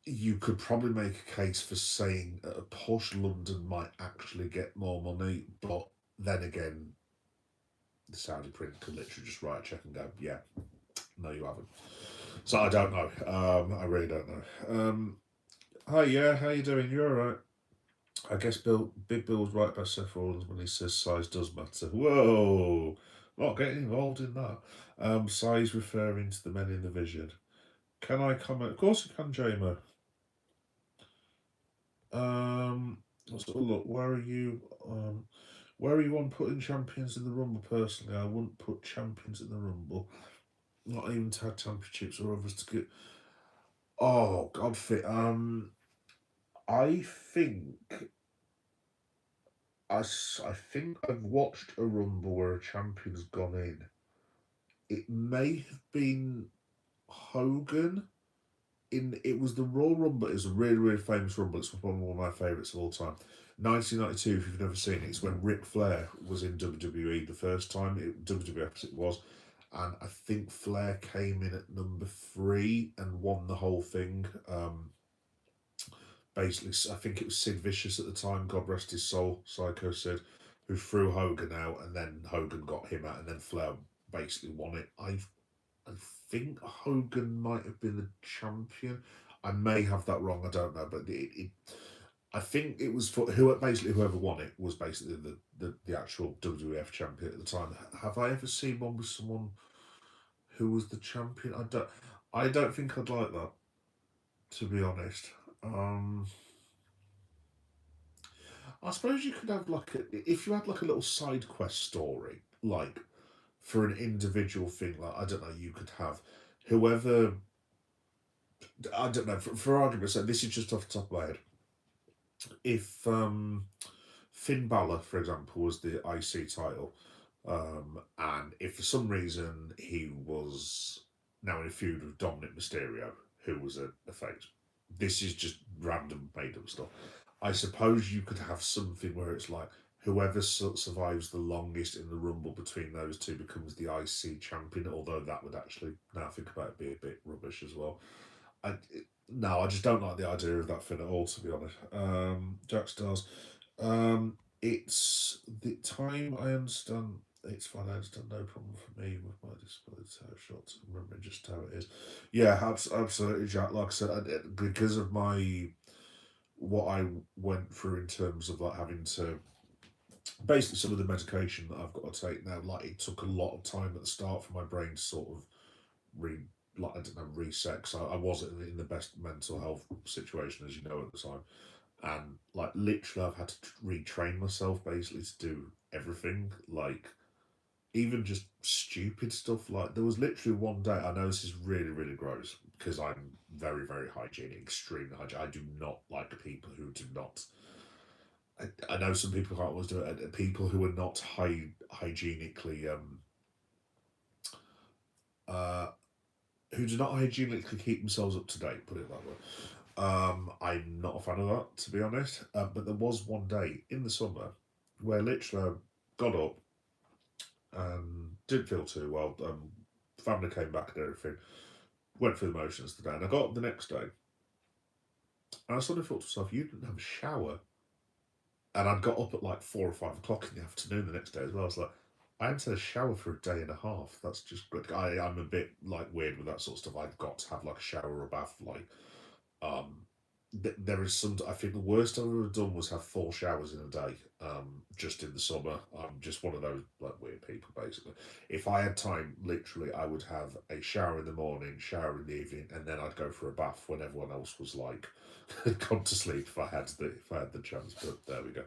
You could probably make a case for saying a posh London might actually get more money, but then again, the Saudi print could literally just write a check and go, yeah, no, you haven't. So I don't know. I really don't know. Hi, yeah, how you doing? You alright? I guess Big Bill's right about Seth Rollins when he says size does matter. Whoa, not getting involved in that. Size referring to the men in the vision. Can I comment? Of course you can, Jamer. Let's have a look. Where are you on putting champions in the Rumble? Personally, I wouldn't put champions in the Rumble. Not even tag championships or others to get. Oh God, fit. I think I think I've watched a Rumble where a champion's gone in. It may have been Hogan. It was the Royal Rumble. It was a really, really famous Rumble. It's one of my favourites of all time. 1992, if you've never seen it, it's when Ric Flair was in WWE the first time. WWF it was. And I think Flair came in at number 3 and won the whole thing. Basically, I think it was Sid Vicious at the time, God rest his soul, Psycho Sid, who threw Hogan out, and then Hogan got him out, and then Flair basically won it. I think Hogan might have been the champion. I may have that wrong. I don't know, but I think it was for whoever won it was basically the actual WWF champion at the time. Have I ever seen one with someone who was the champion? I don't think I'd like that, to be honest. I suppose you could have if you had like a little side quest story, like for an individual thing, like I don't know, you could have whoever. I don't know. For argument's sake, this is just off the top of my head. If Finn Balor, for example, was the IC title, and if for some reason he was now in a feud with Dominic Mysterio, who was a face, this is just random made up stuff. I suppose you could have something where it's like whoever survives the longest in the Rumble between those two becomes the IC champion, although that would actually, now I think about it, be a bit rubbish as well. No, I just don't like the idea of that thing at all, to be honest. Jack Stars. It's the time I understand. It's fine. I understand. No problem for me with my disability shots. Remembering just how it is. Yeah, absolutely, Jack. Like I said, because of what I went through in terms of like having to basically some of the medication that I've got to take now. Like it took a lot of time at the start for my brain to sort of I don't know, reset. So I wasn't in the best mental health situation, as you know, at the time. And like literally, I've had to retrain myself basically to do everything. Like even just stupid stuff. Like there was literally one day. I know this is really, really gross because I'm very, very hygienic, extremely hygienic. I do not like people who do not. I know some people can't always do it. People who are not hygienically uh, who do not hygienically keep themselves up to date, put it that way. I'm not a fan of that, to be honest. But there was one day in the summer where literally I got up, and didn't feel too well. Family came back and everything. Went through the motions today, and I got up the next day, and I suddenly thought to myself, "You didn't have a shower." And I'd got up at like 4 or 5 o'clock in the afternoon the next day as well. I was like, I haven't had a shower for a day and a half. That's just good. I'm a bit like weird with that sort of stuff. I've got to have like a shower or a bath. Like, um, there is some. I think the worst I've ever done was have 4 showers in a day. Just in the summer. I'm just one of those like weird people. Basically, if I had time, literally, I would have a shower in the morning, shower in the evening, and then I'd go for a bath when everyone else was like gone to sleep. If I had the chance, but there we go.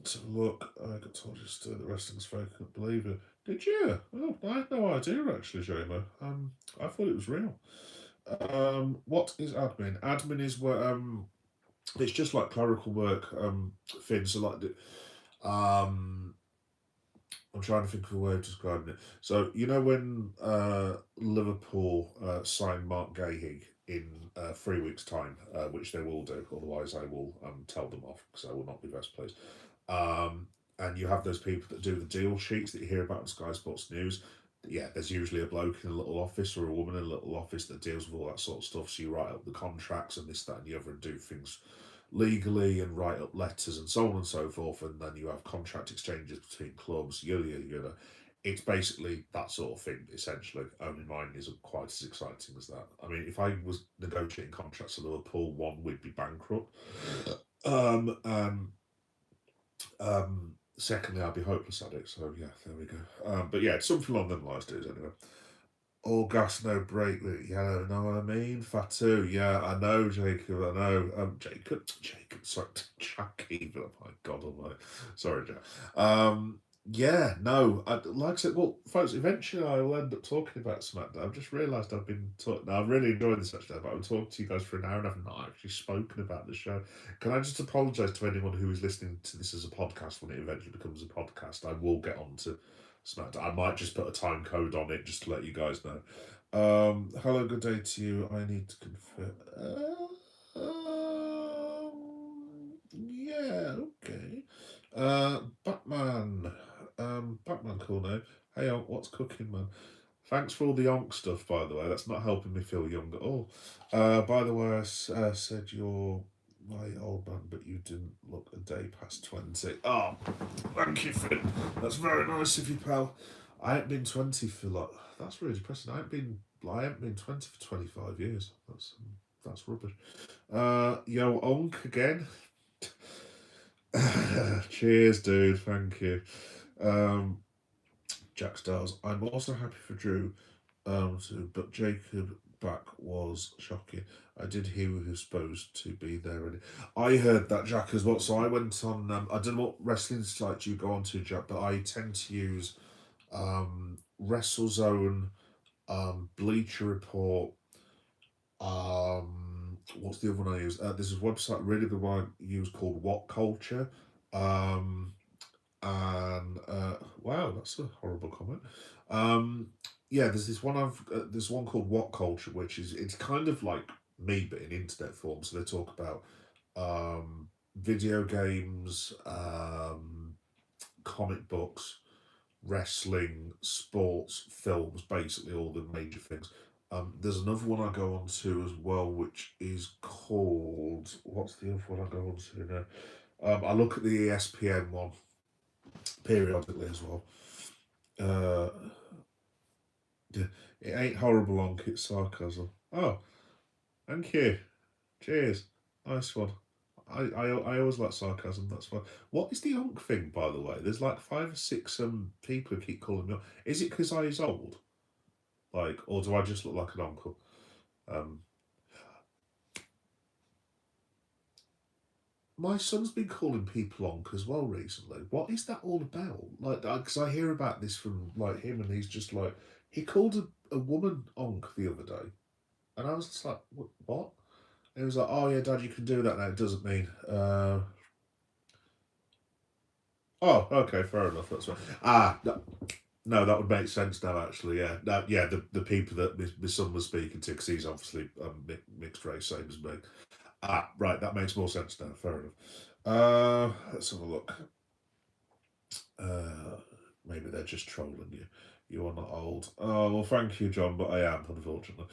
So look, I got told you to the wrestling's folk couldn't believe it. Did you? Oh, I had no idea actually, Jamo. I thought it was real. What is admin? Admin is where it's just like clerical work. Things so like I'm trying to think of a way of describing it. So you know when Liverpool signed Mark Gahey in 3 weeks' time, which they will do. Otherwise, I will tell them off because I will not be best pleased. Um, and you have those people that do the deal sheets that you hear about in Sky Sports News. Yeah, there's usually a bloke in a little office or a woman in a little office that deals with all that sort of stuff. So you write up the contracts and this, that, and the other, and do things legally and write up letters and so on and so forth. And then you have contract exchanges between clubs. It's basically that sort of thing, essentially. Only mine isn't quite as exciting as that. I mean, if I was negotiating contracts at Liverpool, one would be bankrupt. And secondly, I'd be hopeless at it. So yeah, there we go. But yeah, it's something along them lines, dudes. Anyway, all gas, no brake. Yeah, know what I mean. Fatu. Yeah, I know, Jacob. I know. Jacob. Sorry, Jack. Even. Oh my God Almighty. Sorry, Jack. Yeah, no. Like I said, well, folks. Eventually, I will end up talking about Smackdown. I've just realised I've been talking. Now, I'm really enjoying this actually, but I've been talking to you guys for an hour and I've not actually spoken about the show. Can I just apologise to anyone who is listening to this as a podcast when it eventually becomes a podcast? I will get on to Smackdown. I might just put a time code on it just to let you guys know. Hello, good day to you. I need to confirm. Yeah, okay. Batman. Batman, cool name. Hey, what's cooking, man? Thanks for all the onk stuff, by the way. That's not helping me feel young at all. By the way, I said you're my old man, but you didn't look a day past 20. Oh, thank you, Finn. That's very nice of you, pal. I ain't been 20 for like. That's really depressing. I ain't been 20 for 25 years. That's rubbish. Yo, onk again. Cheers, dude. Thank you. Um, Jack Stars. I'm also happy for Drew. But Jacob back was shocking. I did hear he was supposed to be there. And I heard that, Jack, as well. So I went on. I don't know what wrestling site you go on to, Jack, but I tend to use WrestleZone, Bleacher Report. What's the other one I use? There's a website, really good one I use called What Culture. Um, and wow, that's a horrible comment. Yeah, there's one called What Culture, which is it's kind of like me but in internet form. So they talk about video games, comic books, wrestling, sports, films, basically all the major things. There's another one I go on to as well, which is called what's the other one I go on to now? I look at the ESPN one periodically as well. Uh, yeah, it ain't horrible, onk. It's sarcasm. Oh, thank you. Cheers. Nice one. I always like sarcasm. That's fine. What is the onk thing, by the way? There's like 5 or 6 people who keep calling me. Is it because I is old? Like, or do I just look like an uncle? Um, my son's been calling people onk as well recently. What is that all about? Like, because I hear about this from like him, and he's just like he called a woman onk the other day, and I was just like, what? And he was like, oh yeah, Dad, you can do that now. It doesn't mean. Oh, okay, fair enough. That's right. No, no, that would make sense now. Actually, yeah, yeah. The people that my son was speaking to, because he's obviously mixed race, same as me. Right, that makes more sense now. Fair enough. Let's have a look. Uh, Maybe they're just trolling you. You are not old. Oh, well, thank you, John, but I am, unfortunately.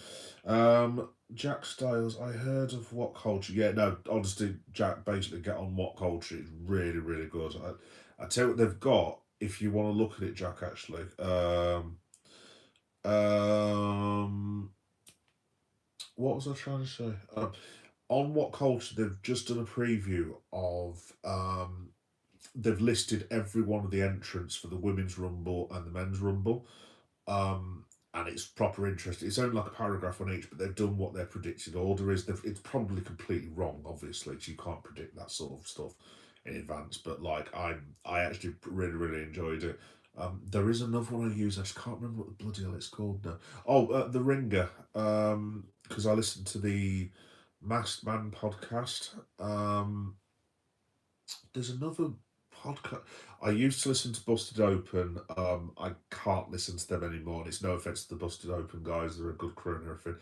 Jack Styles, I heard of What Culture. Yeah, no, honestly, Jack, basically get on What Culture. It's really, really good. I tell you what they've got, if you want to look at it, Jack, actually. Um, what was I trying to say? On What Culture, they've just done a preview of they've listed every one of the entrants for the women's rumble and the men's rumble, um, and it's proper interesting. It's only like a paragraph on each, but they've done what their predicted order is. It's probably completely wrong, obviously, so you can't predict that sort of stuff in advance. But like I actually really really enjoyed it. There is another one I use. I just can't remember what the bloody hell it's called now. Oh, the Ringer. Because I listened to the Masked Man podcast. There's another podcast. I used to listen to Busted Open. I can't listen to them anymore. And it's no offense to the Busted Open guys; they're a good crew and everything.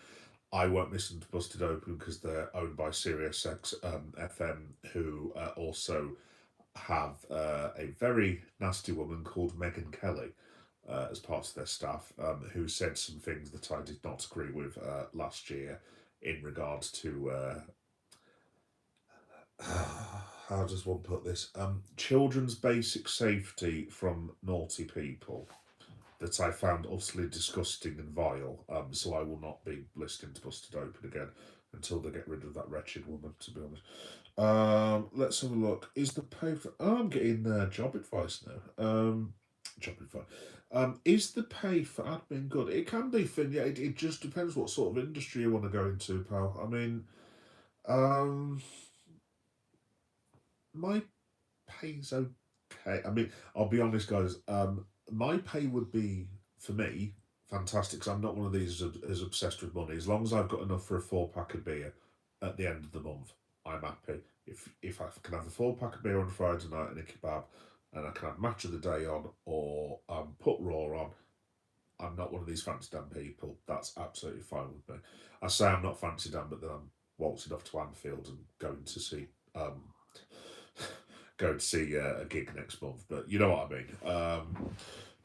I won't listen to Busted Open because they're owned by SiriusX FM, who also have a very nasty woman called Megan Kelly as part of their staff, who said some things that I did not agree with last year in regards to how does one put this? Children's basic safety from naughty people that I found utterly disgusting and vile. So I will not be listening to Busted Open again until they get rid of that wretched woman, to be honest. Let's have a look. Is the pay for... Oh, I'm getting job advice now. Job advice. Is the pay for admin good? It can be, Finn. Yeah, it just depends what sort of industry you want to go into, pal. I mean, um, my pay's okay. I mean, I'll be honest, guys. My pay would be for me fantastic because I'm not one of these as obsessed with money. As long as I've got enough for a 4 pack of beer at the end of the month, I'm happy. If I can have a 4 pack of beer on Friday night and a kebab, and I can have match of the day on or put Raw on, I'm not one of these fancy Dan people. That's absolutely fine with me. I say I'm not fancy Dan, but then I'm waltzing off to Anfield and going to see a gig next month. But you know what I mean.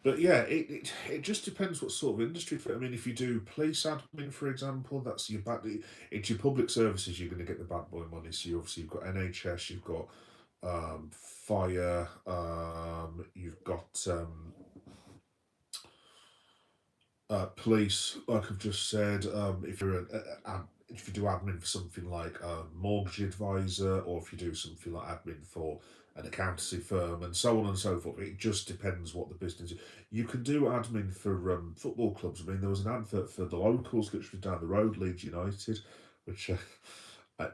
But yeah, it just depends what sort of industry. I mean, if you do police admin, for example, that's your bad. It's your public services. You're going to get the bad boy money. So obviously you've got NHS, you've got fire, you've got police, like I've just said. If you do admin for something like a mortgage advisor, or if you do something like admin for an accountancy firm, and so on and so forth, it just depends what the business is. You can do admin for football clubs. I mean, there was an advert for the locals, literally down the road, Leeds United, which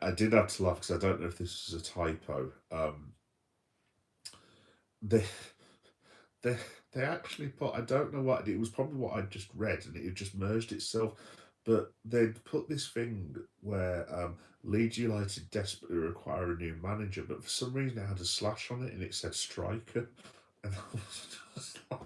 I did have to laugh because I don't know if this is a typo. They they they actually put, I don't know what it was, probably what I just read and it just merged itself, but they'd put this thing where Leeds United desperately require a new manager, but for some reason it had a slash on it and it said striker, and I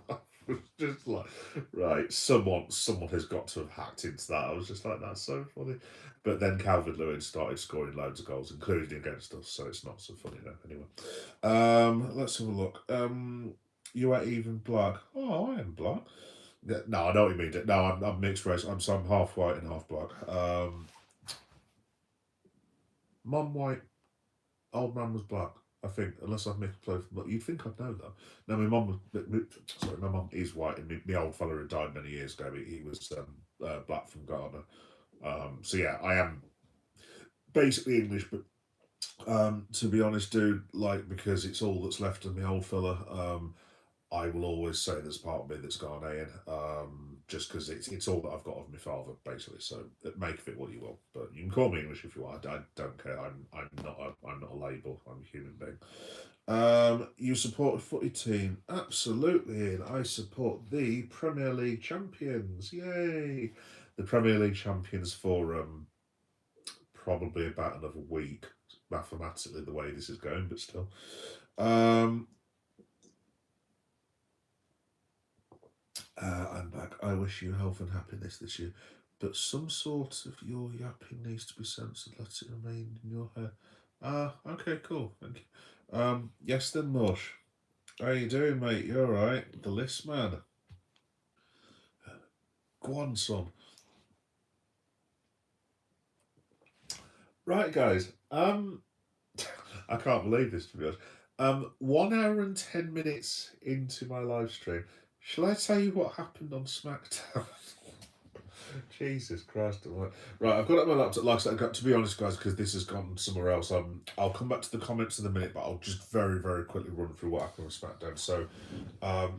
was just like, right, someone has got to have hacked into that. I was just like, that's so funny. But then Calvin Lewin started scoring loads of goals, including against us, so it's not so funny now. Anyway, let's have a look. You are even black. Oh, I am black. Yeah, no, I know what you mean. No, I'm mixed race. I'm half white and half black. Mum white, old man was black. I think, unless I've mixed both. But you'd think I'd know that. No, my mum was. Sorry, my mum is white, and my old fella had died many years ago. He was black from Ghana. So yeah, I am basically English, but to be honest, dude, like because it's all that's left of my old fella. I will always say there's part of me that's Ghanaian, just because it's all that I've got of my father, basically. So make of it what you will, but you can call me English if you want. I don't care. I'm not a label. I'm a human being. You support a footy team, absolutely, and I support the Premier League champions. Yay! The Premier League champions for probably about another week, mathematically the way this is going, but still. I'm back. I wish you health and happiness this year, but some sort of your yapping needs to be censored. Let it remain in your hair. Okay, cool. Thank you. Yes, then, Mush. How you doing, mate? You alright? The list man. Go on, son. Right, guys. I can't believe this, to be honest. 1 hour and 10 minutes into my live stream. Shall I tell you what happened on Smackdown? Jesus Christ! Right, I've got it on my laptop. Like I said, to be honest, guys, because this has gone somewhere else. I'll come back to the comments in a minute, but I'll just very, very quickly run through what happened on Smackdown. So,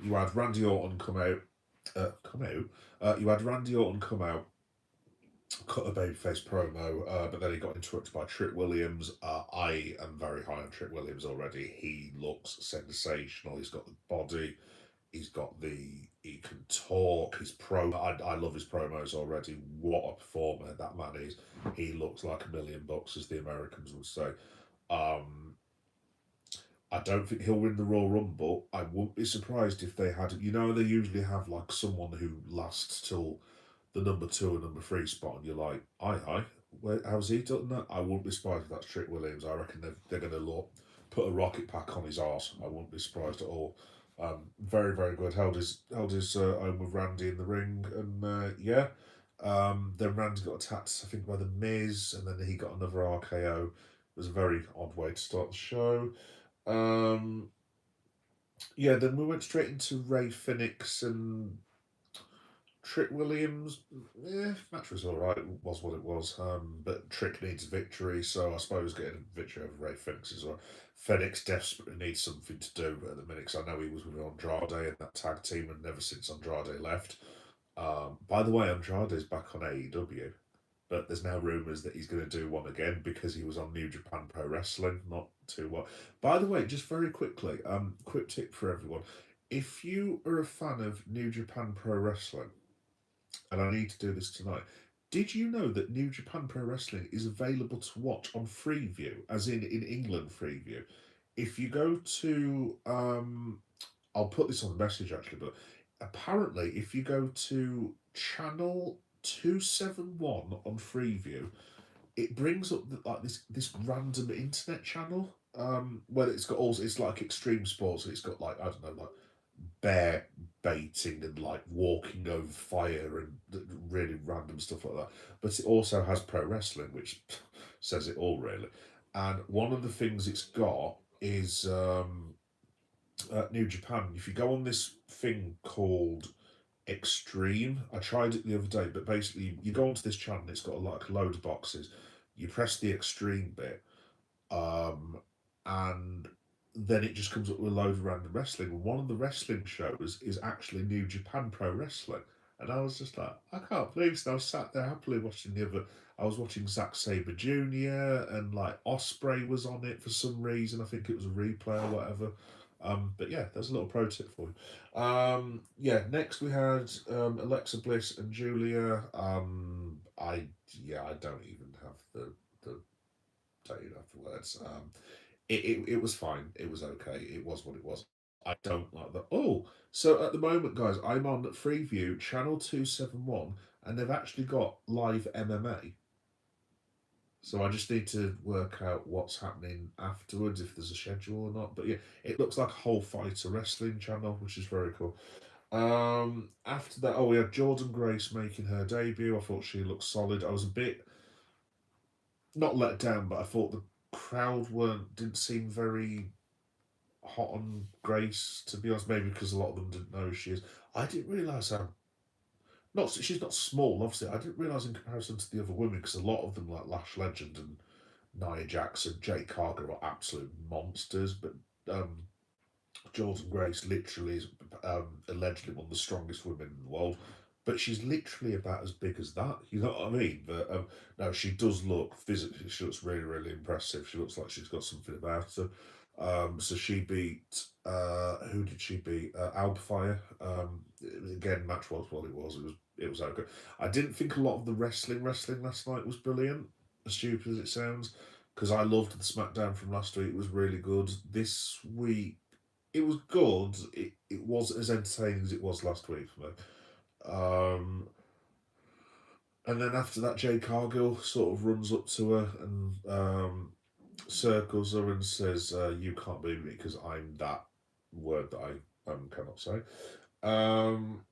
you had Randy Orton come out. You had Randy Orton come out, cut a babyface promo, but then he got interrupted by Trick Williams. I am very high on Trick Williams already. He looks sensational. He's got the body. He can talk. His I love his promos already. What a performer that man is. He looks like $1,000,000, as the Americans would say. Um, I don't think he'll win the Royal Rumble. I wouldn't be surprised if they had. They usually have like someone who lasts till the number 2 and number 3 spot, and you're like, aye, how's he done that? I wouldn't be surprised if that's Trick Williams. I reckon they're going to put a rocket pack on his arse. I wouldn't be surprised at all. Very, very good. Held his own with Randy in the ring, and yeah. Then Randy got attacked, I think, by the Miz, and then he got another RKO. It was a very odd way to start the show. Yeah, then we went straight into Ray Phoenix and Trick Williams. Match was alright. It was what it was. But Trick needs victory, so I suppose getting a victory over Ray Phoenix is alright. Phoenix desperately needs something to do at the minute, because I know he was with Andrade in that tag team, and never since Andrade left. By the way, Andrade's back on AEW, but there's now rumours that he's going to do one again because he was on New Japan Pro Wrestling, not too what. By the way, just very quickly, quick tip for everyone. If you are a fan of New Japan Pro Wrestling, and I need to do this tonight, did you know that New Japan Pro Wrestling is available to watch on Freeview, as in England Freeview? If you go to, I'll put this on the message actually, but apparently if you go to channel 271 on Freeview, it brings up like this random internet channel, where it's got also, it's like extreme sports. It's got like, I don't know, like bear baiting and like walking over fire and really random stuff like that. But it also has pro wrestling, which says it all really. And one of the things it's got is New Japan. If you go on this thing called Extreme, I tried it the other day, but basically you go onto this channel, it's got like a load of boxes. You press the Extreme bit, and then it just comes up with a load of random wrestling. One of the wrestling shows is actually New Japan Pro Wrestling. And I was just like, I can't believe this. And I was sat there happily watching the other. I was watching Zack Sabre Jr. and like Osprey was on it for some reason. I think it was a replay or whatever. But yeah, there's a little pro tip for you. Yeah, next we had Alexa Bliss and Julia. I don't even have the don't even have the words. It was fine. It was okay. It was what it was. I don't like that. Oh, so at the moment, guys, I'm on Freeview channel 271, and they've actually got live MMA. So I just need to work out what's happening afterwards, if there's a schedule or not. But yeah, it looks like a whole fighter wrestling channel, which is very cool. After that, we had Jordan Grace making her debut. I thought she looked solid. I was a bit not let down, but I thought the crowd didn't seem very hot on Grace, to be honest. Maybe because a lot of them didn't know who she is. I didn't realise how she's not small, obviously. I didn't realise in comparison to the other women, because a lot of them, like Lash Legend and Nia Jax and Jade Cargill, are absolute monsters. But Jordan Grace literally is allegedly one of the strongest women in the world. But she's literally about as big as that. You know what I mean? But no, she does look physically. She looks really, really impressive. She looks like she's got something about her. So she beat, who did she beat? Albfire. Again, match was what it was. It was okay. I didn't think a lot of the wrestling last night was brilliant, as stupid as it sounds, because I loved the SmackDown from last week. It was really good. This week, it was good. It wasn't as entertaining as it was last week for me. And then after that, Jade Cargill sort of runs up to her and circles her and says, "You can't beat me because I'm that word that I cannot say. Um,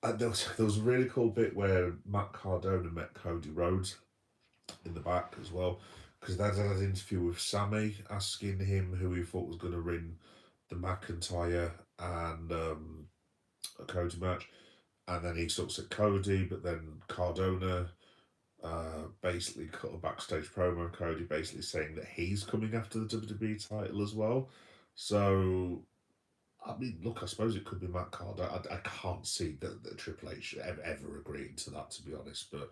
and there was a really cool bit where Matt Cardona met Cody Rhodes in the back as well, because they had an interview with Sammy asking him who he thought was going to win the McIntyre and a Cody match, and then he looks at Cody, but then Cardona basically cut a backstage promo, Cody basically saying that he's coming after the WWE title as well. So, I mean, look, I suppose it could be Matt Cardona. I can't see that Triple H ever agreeing to that, to be honest. But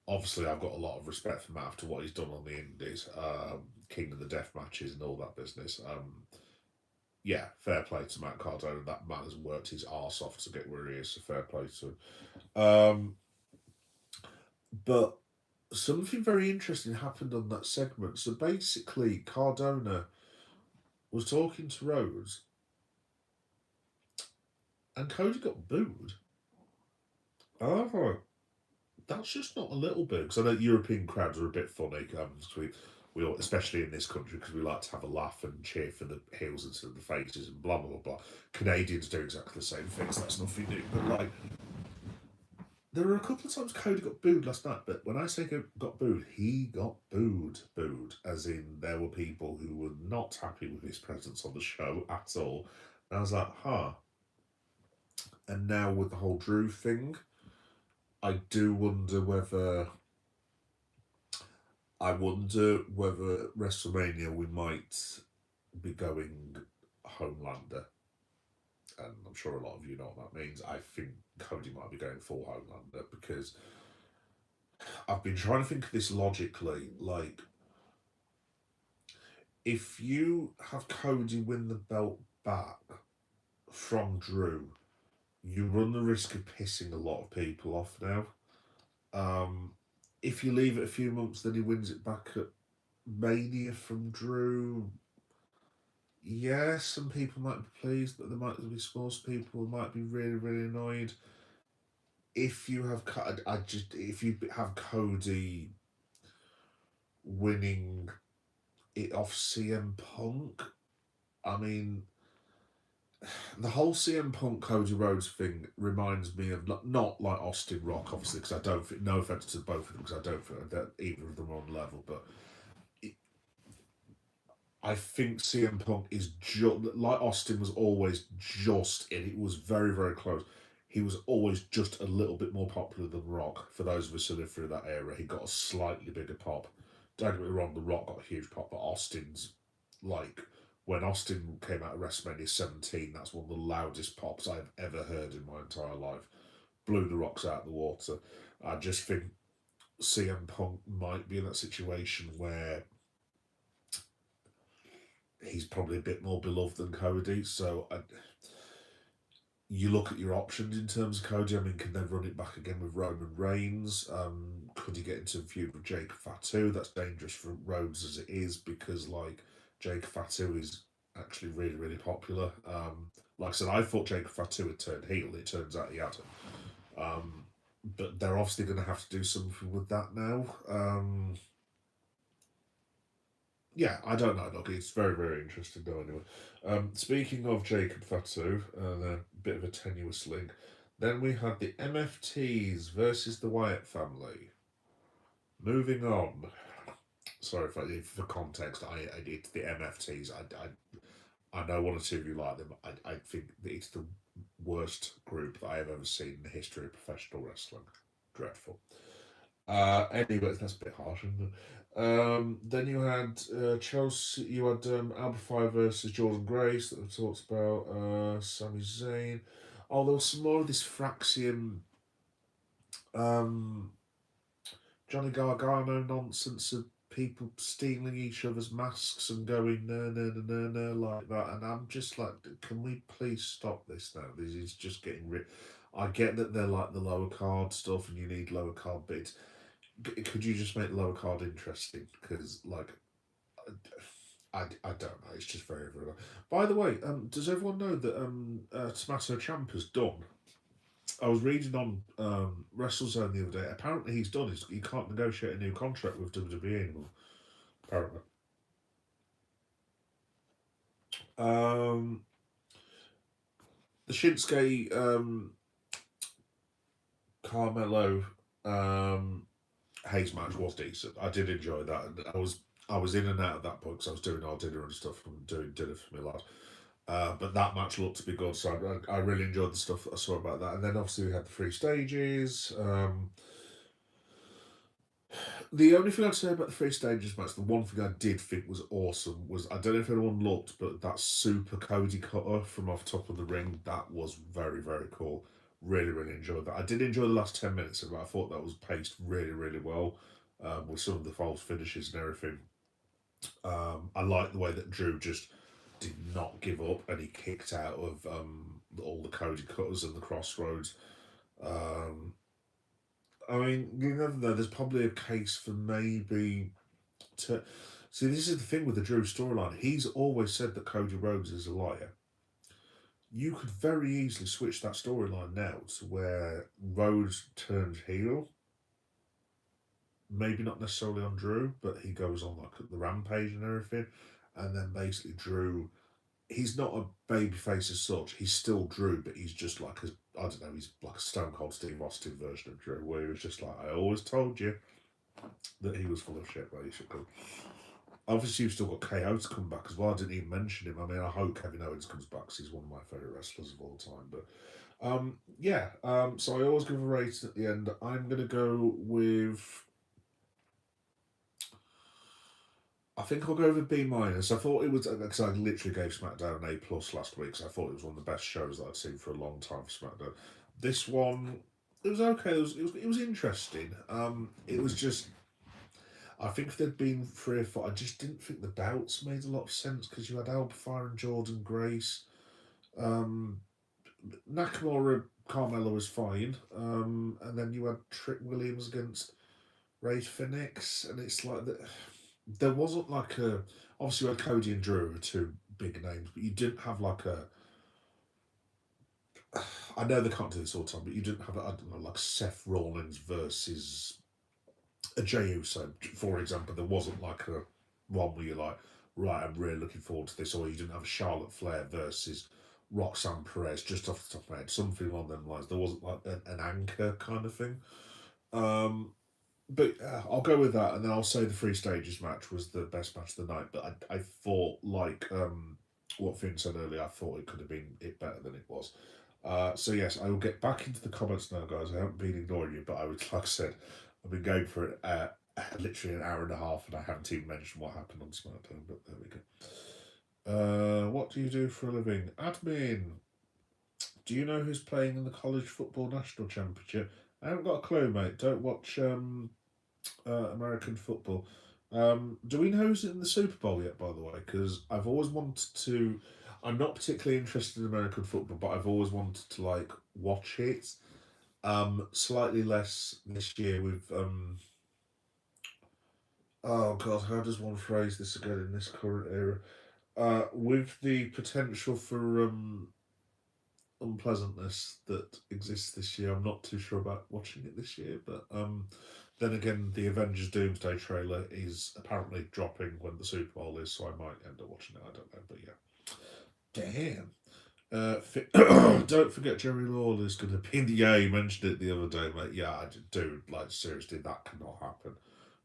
obviously, I've got a lot of respect for Matt after what he's done on the Indies, King of the Death matches and all that business. Yeah, fair play to Matt Cardona. That man has worked his arse off to get where he is, so fair play to him. But something very interesting happened on that segment. So basically, Cardona was talking to Rose, and Cody got booed. Oh, that's just not a little bit. Because I know European crowds are a bit funny. We all, especially in this country, because we like to have a laugh and cheer for the heels instead of the faces and blah blah blah blah. Canadians do exactly the same things. So that's nothing new. But like, there were a couple of times Cody got booed last night, but when I say got booed, he got booed. Booed. As in, there were people who were not happy with his presence on the show at all. And I was like, huh. And now with the whole Drew thing, I do wonder whether. I wonder whether WrestleMania we might be going Homelander. And I'm sure a lot of you know what that means. I think Cody might be going full Homelander because I've been trying to think of this logically. Like, if you have Cody win the belt back from Drew, you run the risk of pissing a lot of people off now. If you leave it a few months, then he wins it back at Mania from Drew. Yeah, some people might be pleased, but there might be small people who might be really, really annoyed. If you have, if you have Cody winning it off CM Punk, I mean, the whole CM Punk Cody Rhodes thing reminds me of not like Austin Rock, obviously, because I don't think, no offense to both of them, because I don't think that either of them are on level, but I think CM Punk is just like Austin was always just in. It was very, very close. He was always just a little bit more popular than Rock. For those of us who lived through that era, he got a slightly bigger pop. Don't get me wrong, The Rock got a huge pop, but Austin's like when Austin came out of WrestleMania 17, that's one of the loudest pops I've ever heard in my entire life. Blew The Rock's out of the water. I just think CM Punk might be in that situation where he's probably a bit more beloved than Cody. So you look at your options in terms of Cody. I mean, can they run it back again with Roman Reigns? Could he get into a feud with Jake Fatu? That's dangerous for Rhodes as it is because, like, Jake Fatu is actually really, really popular. Like I said, I thought Jake Fatu had turned heel. It turns out he hadn't. But they're obviously going to have to do something with that now. Yeah, I don't know, Doc. It's very, very interesting, though, anyway. Speaking of Jacob Fatu, a bit of a tenuous link, then we had the MFTs versus the Wyatt family. Moving on. Sorry for context. It's the MFTs. I know one or two of you like them. I think that it's the worst group that I have ever seen in the history of professional wrestling. Dreadful. Anyway, that's a bit harsh, isn't it? Then you had Chelsea. You had Alba Fyre versus Jordan Grace that we talked about. Sami Zayn. Oh, there was some more of this Fraxium, um, Johnny Gargano nonsense of people stealing each other's masks and going no no no no no like that, and I'm just like, can we please stop this now? This is just getting I get that they're like the lower card stuff, and you need lower card bits. Could you just make the lower card interesting? Because like, I don't know. It's just very very. By the way, does everyone know that Tommaso Ciampa's done? I was reading on WrestleZone the other day. Apparently, he's done. He can't negotiate a new contract with WWE anymore. Apparently, Um, the Shinsuke Carmelo Hayes match was decent. I did enjoy that. And I was in and out at that point because I was doing our dinner and stuff and doing dinner for my lad. But that match looked to be good, so I really enjoyed the stuff that I saw about that. And then obviously we had the three stages. The only thing I'd say about the three stages match, the one thing I did think was awesome was, I don't know if anyone looked, but that super Cody cutter from off top of the ring, that was very, very cool. Really, really enjoyed that. I did enjoy the last 10 minutes of it. I thought that was paced really, really well, with some of the false finishes and everything. I like the way that Drew just did not give up and he kicked out of all the Cody cutters and the crossroads. Um, I mean, you never know. There's probably a case for maybe to see. This is the thing with the Drew storyline. He's always said that Cody Rhodes is a liar. You could very easily switch that storyline now to where Rhodes turns heel. Maybe not necessarily on Drew, but he goes on like the rampage and everything, and then basically Drew. He's not a babyface as such. He's still Drew, but he's just like a, I don't know. He's like a Stone Cold Steve Austin version of Drew, where he was just like, I always told you that he was full of shit, basically. Obviously, you've still got KO to come back as well. I didn't even mention him. I mean, I hope Kevin Owens comes back because he's one of my favourite wrestlers of all time. But yeah, so I always give a rating at the end. I'm going to go with, I think I'll go with B minus. I thought it was, because I literally gave SmackDown an A plus last week, so I thought it was one of the best shows that I'd seen for a long time for SmackDown. This one, it was okay. It was interesting. It was just, I think if there'd been three or four, I just didn't think the bouts made a lot of sense because you had Alba Fire and Jordan Grace. Um, Nakamura Carmelo was fine. And then you had Trick Williams against Ray Phoenix, and it's like that. There wasn't like a. Obviously, you had Cody and Drew were two big names, but you didn't have like a. I know they can't do this all the time, but you didn't have, I don't know, like Seth Rollins versus a Jey Uso, for example. There wasn't like a one where you're like, right, I'm really looking forward to this, or you didn't have a Charlotte Flair versus Roxanne Perez, just off the top of my head, something along them lines. There wasn't like an anchor kind of thing. Um, but I'll go with that, and then I'll say the three stages match was the best match of the night. But I thought, like what Finn said earlier, I thought it could have been it better than it was. So yes, I will get back into the comments now, guys. I haven't been ignoring you, but I would, like I said, I've been going for it literally an hour and a half, and I haven't even mentioned what happened on SmackDown. But there we go. What do you do for a living? Admin. Do you know who's playing in the college football national championship? I haven't got a clue, mate. Don't watch American football. Do we know who's in the Super Bowl yet, by the way? Because I've always wanted to. I'm not particularly interested in American football, but I've always wanted to like watch it. Slightly less this year with Oh God, how does one phrase this again in this current era? With the potential for unpleasantness that exists this year, I'm not too sure about watching it this year. But then again, the Avengers Doomsday trailer is apparently dropping when the Super Bowl is, so I might end up watching it. I don't know, but yeah. Damn. Don't forget Jerry Lawler's going to be in the. Yeah, you mentioned it the other day, mate. Yeah, I do. Like seriously, that cannot happen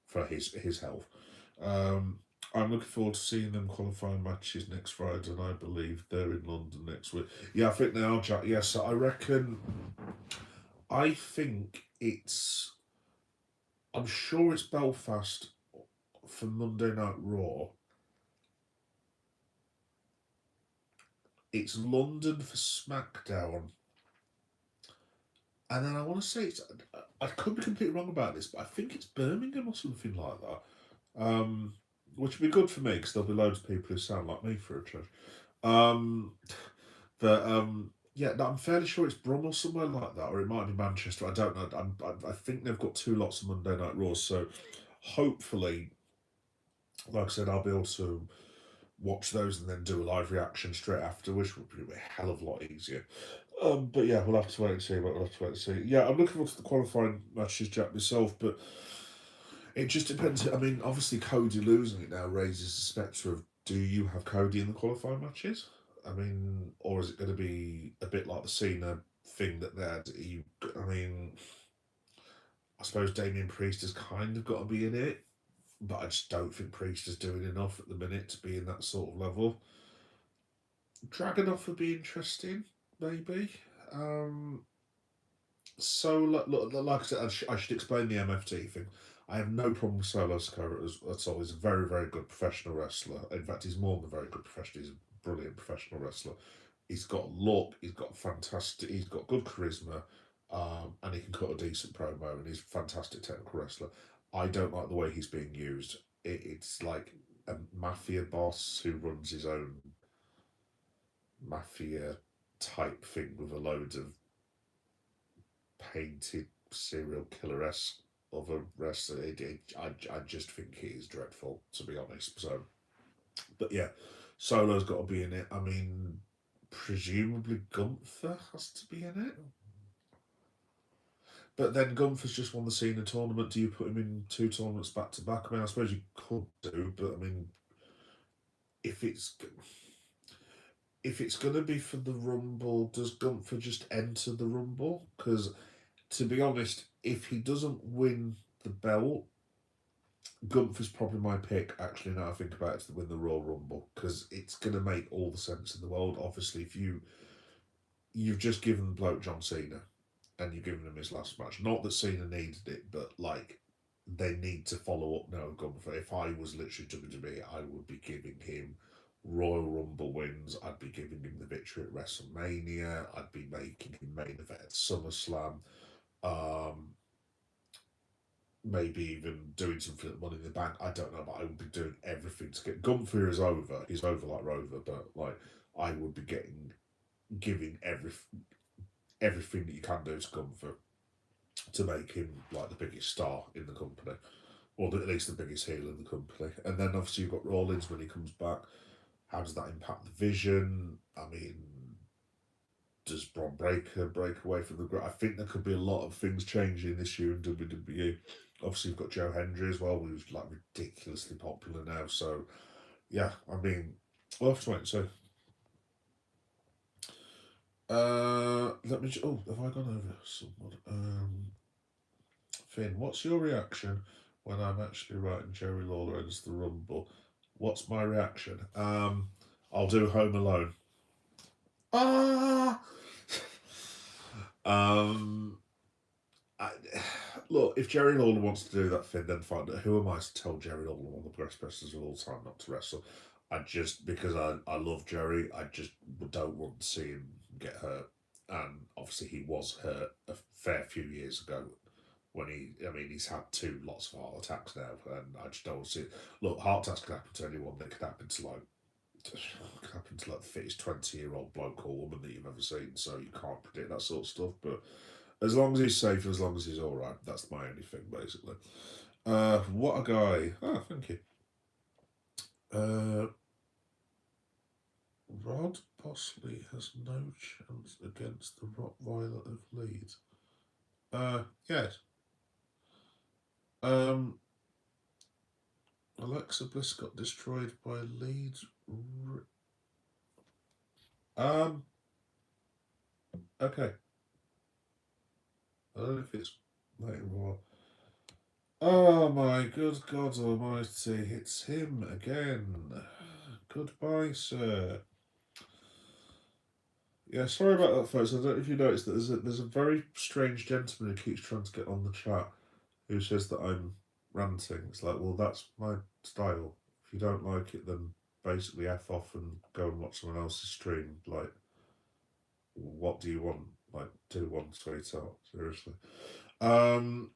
for his health. Um, I'm looking forward to seeing them qualifying matches next Friday, and I believe they're in London next week. Yeah, I think they are, Jack. Yes, so I reckon. I think it's. I'm sure it's Belfast for Monday Night Raw. It's London for SmackDown. And then I want to say it's. I could be completely wrong about this, but I think it's Birmingham or something like that. Which would be good for me because there'll be loads of people who sound like me for a change. Um, but yeah, no, I'm fairly sure it's Brum or somewhere like that, or it might be Manchester. I don't know. I think they've got two lots of Monday Night Raws, so hopefully, like I said, I'll be able to watch those and then do a live reaction straight after, which would be a hell of a lot easier. But yeah, we'll have to wait and see. We'll have to wait and see. Yeah, I'm looking forward to the qualifying matches, Jack, myself, but it just depends. I mean, obviously, Cody losing it now raises the spectre of Do you have Cody in the qualifying matches? I mean, or is it going to be a bit like the Cena thing that they had? I mean, I suppose Damien Priest has kind of got to be in it, but I just don't think Priest is doing enough at the minute to be in that sort of level. Dragonoff would be interesting, maybe. Um, so, like I said, I should explain the MFT thing. I have no problem with Solo Sikoa at all. He's a very, very good professional wrestler. In fact, he's more than a very good professional. He's a brilliant professional wrestler. He's got look. He's got fantastic. He's got good charisma, and he can cut a decent promo. And he's a fantastic technical wrestler. I don't like the way he's being used. It's like a mafia boss who runs his own mafia type thing with a load of painted serial killer esque of a wrestler. I just think he is dreadful, to be honest. So, but yeah, Solo's got to be in it. I mean, presumably Gunther has to be in it. But then Gunther's just won the Cena tournament. Do you put him in two tournaments back to back? I mean, I suppose you could do, but I mean, if it's if it's going to be for the Rumble, does Gunther just enter the Rumble? Because to be honest, if he doesn't win the belt, Gunther's probably my pick. Actually, now I think about it, to win the Royal Rumble, because it's going to make all the sense in the world. Obviously, if you've just given the bloke John Cena, and you've given him his last match. Not that Cena needed it, but like they need to follow up now. Gunther. If I was literally WWE, I would be giving him Royal Rumble wins. I'd be giving him the victory at WrestleMania. I'd be making him main event at SummerSlam. Um, Maybe even doing something at Money in the Bank. I don't know, but I would be doing everything to get Gunther is over. He's over like Rover, but like I would be giving everything that you can do to Gunther to make him like the biggest star in the company, or at least the biggest heel in the company. And then obviously you've got Rollins when he comes back. How does that impact the vision? I mean, does Braun Breaker break away from the group? I think there could be a lot of things changing this year in WWE. Obviously, you've got Joe Hendry as well, who's like ridiculously popular now. So, yeah, I mean, we'll have to wait and see. Let me. Oh, have I gone over someone? Finn, what's your reaction when I'm actually writing Jerry Lawler enters the Rumble? What's my reaction? I'll do Home Alone. Ah. um. I, look, if Jerry Lawler wants to do that thing, then fine. Who am I to tell Jerry Lawler, one of the best wrestlers of all time, not to wrestle? I just, because I love Jerry, I just don't want to see him get hurt. And obviously, he was hurt a fair few years ago when I mean, he's had lots of heart attacks now, and I just don't want to see it. Look, heart attacks can happen to anyone. They can happen to the fittest 20-year-old bloke or woman that you've ever seen, so you can't predict that sort of stuff. But as long as he's safe, as long as he's all right, that's my only thing, basically. What a guy! Oh, thank you. Rod Bosley has no chance against the Rottweiler of Leeds. Yes. Alexa Bliss got destroyed by Leeds. Okay. I don't know if it's later or. Oh my good God Almighty! It's him again. Goodbye, sir. Yeah, sorry about that, folks. I don't know if you noticed that there's a very strange gentleman who keeps trying to get on the chat, who says that I'm ranting. It's like, well, that's my style. If you don't like it, then basically F off and go and watch someone else's stream. Like, what do you want? Like, do one, sweetheart. Seriously. Um.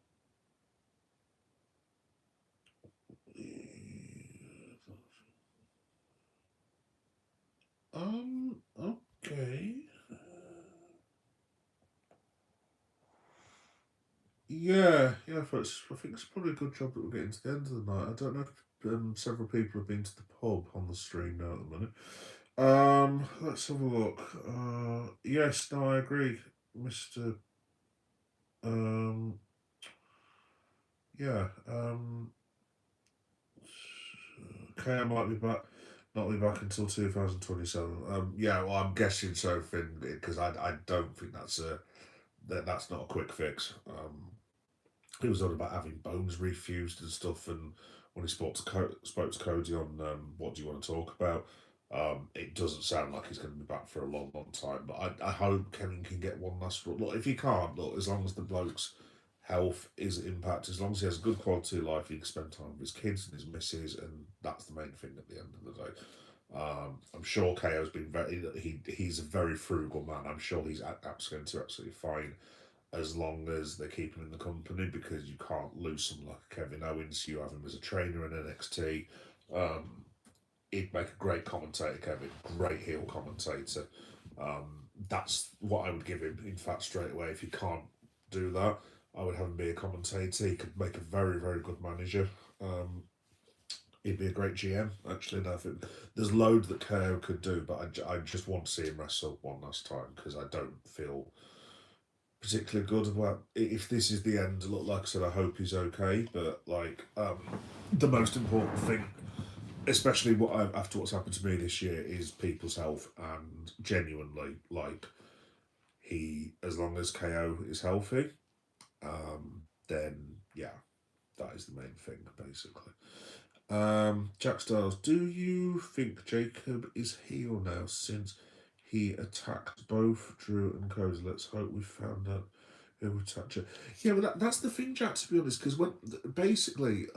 Okay. Yeah, folks. I think it's probably a good job that we're getting to the end of the night. I don't know if several people have been to the pub on the stream now at the minute. Let's have a look. Yes, no, I agree, Mr. Yeah. Okay, I might be back. Not be back until 2027. Yeah, well, I'm guessing so, Finn, because I don't think that's not a quick fix. He was on about having bones refused and stuff, and when he spoke to Cody on what do you want to talk about, it doesn't sound like he's going to be back for a long, long time. But I hope Kevin can get one last run. Look, if he can't, look, as long as the bloke's health is impacted, as long as he has a good quality of life, he can spend time with his kids and his missus, and that's the main thing at the end of the day. I'm sure KO's been he's a very frugal man. I'm sure he's absolutely fine as long as they keep him in the company, because you can't lose someone like Kevin Owens. You have him as a trainer in NXT. Um, he'd make a great commentator, Kevin, great heel commentator. That's what I would give him. In fact, straight away, if he can't do that, I would have him be a commentator. He could make a very, very good manager. He'd be a great GM, actually. And I think there's loads that KO could do, but I just want to see him wrestle one last time, because I don't feel particularly good about if this is the end. Look, like I said, I hope he's okay, but like the most important thing, especially after what's happened to me this year, is people's health. And genuinely, like, he, as long as KO is healthy, then yeah, that is the main thing basically. Jack Styles, do you think Jacob is heel now since he attacked both Drew and Cody? Let's hope we found out who attacked you. Yeah, well, that's the thing, Jack, to be honest, because when basically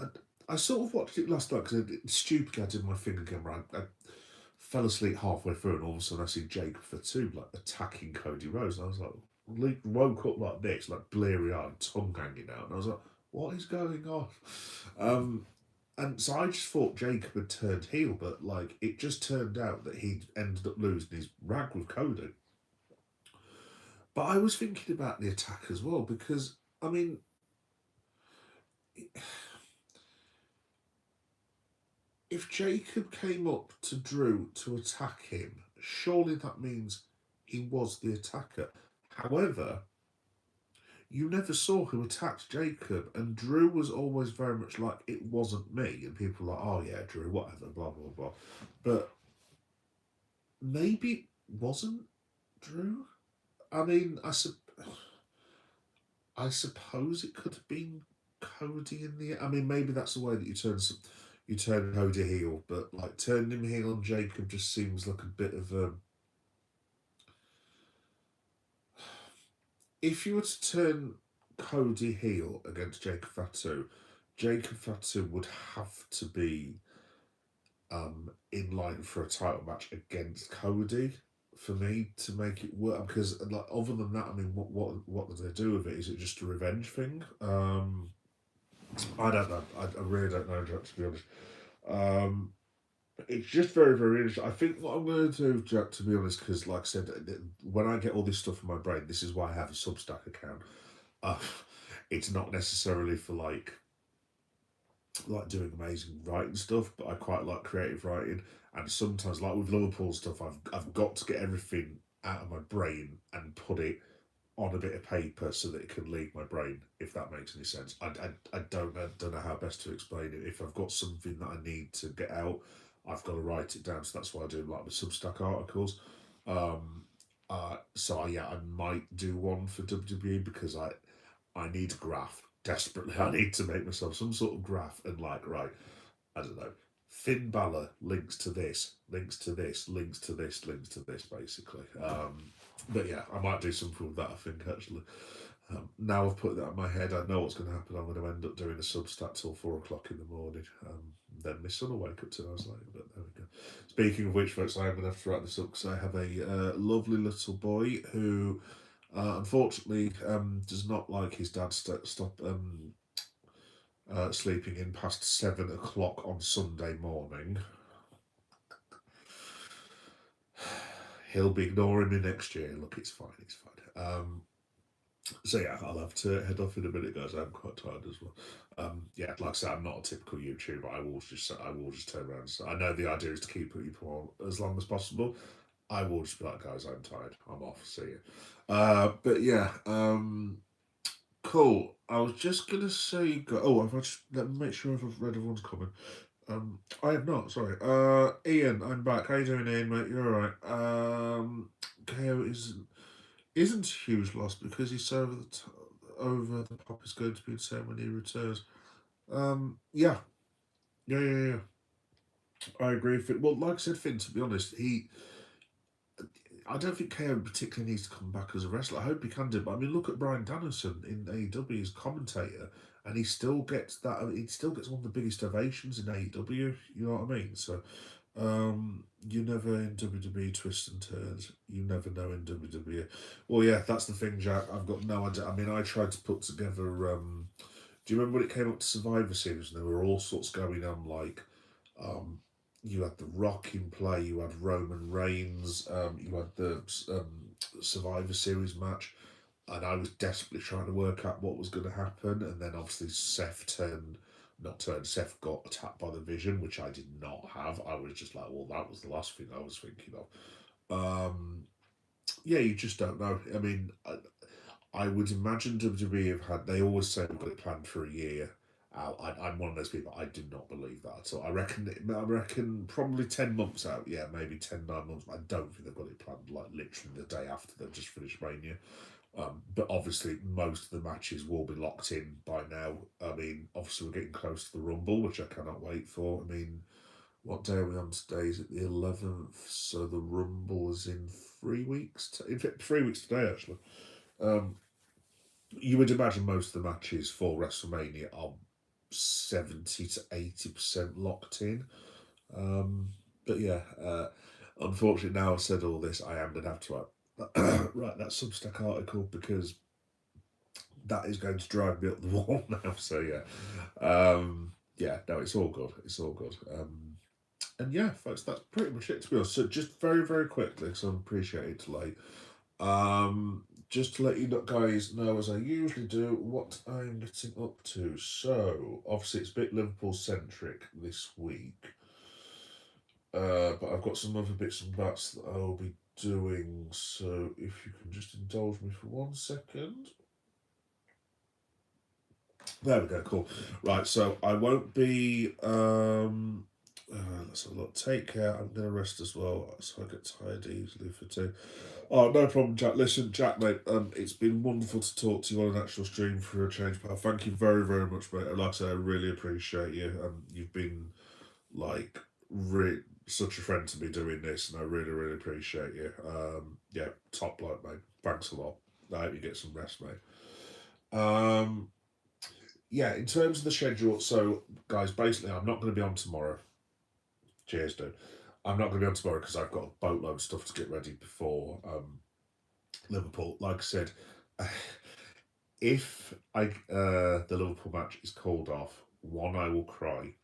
I sort of watched it last night because stupidly I did my finger camera. I fell asleep halfway through, and all of a sudden I see Jacob Fatu like attacking Cody Rhodes, and I was like, woke up like this, like bleary eyed, tongue hanging out, and I was like, what is going on? And so I just thought Jacob had turned heel, but like it just turned out that he'd ended up losing his rag with Cody. But I was thinking about the attack as well, because I mean, if Jacob came up to Drew to attack him, surely that means he was the attacker. However, you never saw who attacked Jacob, and Drew was always very much like, it wasn't me, and people were like, oh yeah, Drew, whatever, blah blah blah. But maybe it wasn't Drew. I mean, I suppose it could have been Cody in the. I mean, maybe that's the way that you turn Cody heel, but like turning him heel on Jacob just seems like a bit of a. If you were to turn Cody heel against Jacob Fatu would have to be in line for a title match against Cody for me to make it work. Because like other than that, I mean, what do they do with it? Is it just a revenge thing? I don't know. I really don't know, Jack, to be honest. It's just very, very interesting. I think what I'm going to do, Jack, to be honest, because like I said, when I get all this stuff in my brain, this is why I have a Substack account. Uh, it's not necessarily for like doing amazing writing stuff, but I quite like creative writing. And sometimes, like with Liverpool stuff, I've got to get everything out of my brain and put it on a bit of paper so that it can leave my brain, if that makes any sense. I don't know how best to explain it. If I've got something that I need to get out, I've got to write it down. So that's why I do like the Substack articles. So yeah, I might do one for WWE, because I need a graph desperately. I need to make myself some sort of graph and like, right, I don't know, Finn Balor links to this, links to this, links to this, links to this, basically. But yeah, I might do something with that, I think, actually. Now I've put that in my head, I know what's going to happen. I'm going to end up doing a Substack till 4 o'clock in the morning. Then my son will wake up 2 hours later, but there we go. Speaking of which, folks, I'm going to have to wrap this up because I have a lovely little boy who unfortunately does not like his dad stop sleeping in past 7 o'clock on Sunday morning. He'll be ignoring me next year. Look, it's fine, it's fine. So yeah, I'll have to head off in a minute, guys. I'm quite tired as well. Yeah, like I said, I'm not a typical YouTuber. I will just turn around. So I know the idea is to keep people on as long as possible. I will just be like, guys, I'm tired. I'm off. See you. But yeah, cool. I was just gonna say, let me make sure I've read everyone's comment. I have not. Sorry. Ian, I'm back. How you doing, Ian? Mate, you're all right. KO isn't a huge loss because he's so over the top is going to be the same when he returns. Yeah, yeah. I agree. Finn. Well, like I said, Finn. To be honest, I don't think KO particularly needs to come back as a wrestler. I hope he can do, but I mean, look at Brian Danielson in AEW as commentator, and he still gets that. I mean, he still gets one of the biggest ovations in AEW. You know what I mean? So, you never in WWE twists and turns. You never know in WWE. Well, yeah, that's the thing, Jack. I've got no idea. I mean, I tried to put together. Do you remember when it came up to Survivor Series and there were all sorts going on like. Um, you had The Rock in play, you had Roman Reigns, you had the Survivor Series match, and I was desperately trying to work out what was going to happen. And then obviously Seth got attacked by the Vision, which I did not have. I was just like, well, that was the last thing I was thinking of. Yeah, you just don't know. I mean, I would imagine WWE have had. They always say we've got it planned for a year. I'm one of those people. I do not believe that at all. I reckon. I reckon probably 10 months out. Yeah, maybe 10, 9 months. But I don't think they've got it planned like literally the day after they've just finished Mania. But obviously, most of the matches will be locked in by now. I mean, obviously, we're getting close to the Rumble, which I cannot wait for. I mean, what day are we on today? Is it the 11th? So the Rumble is in 3 weeks. In fact, 3 weeks today, actually. Um, you would imagine most of the matches for WrestleMania are 70 to 80% locked in. But yeah, unfortunately, now I've said all this, I am going to have to write that Substack article because that is going to drive me up the wall now. So yeah, no, it's all good. It's all good. And yeah, folks, that's pretty much it to be honest. So just very, very quickly, because I appreciate it's late. Just to let you guys know, as I usually do, what I'm getting up to. So, obviously, it's a bit Liverpool centric this week, but I've got some other bits and bats that I'll be doing. So, if you can just indulge me for 1 second. There we go, cool. Right, so I won't be. Let's have a look. Take care. I'm going to rest as well, so I get tired easily for two. Oh, no problem, Jack. Listen, Jack, mate, it's been wonderful to talk to you on an actual stream for a change, pal. Thank you very, very much, mate. Like I say, I really appreciate you. You've been, like, such a friend to me doing this, and I really, really appreciate you. Yeah, top bloke, mate. Thanks a lot. I hope you get some rest, mate. Yeah, in terms of the schedule, so, guys, basically, I'm not going to be on tomorrow. Cheers, dude. I'm not going to be on tomorrow because I've got a boatload of stuff to get ready before Liverpool. Like I said, if the Liverpool match is called off, one, I will cry.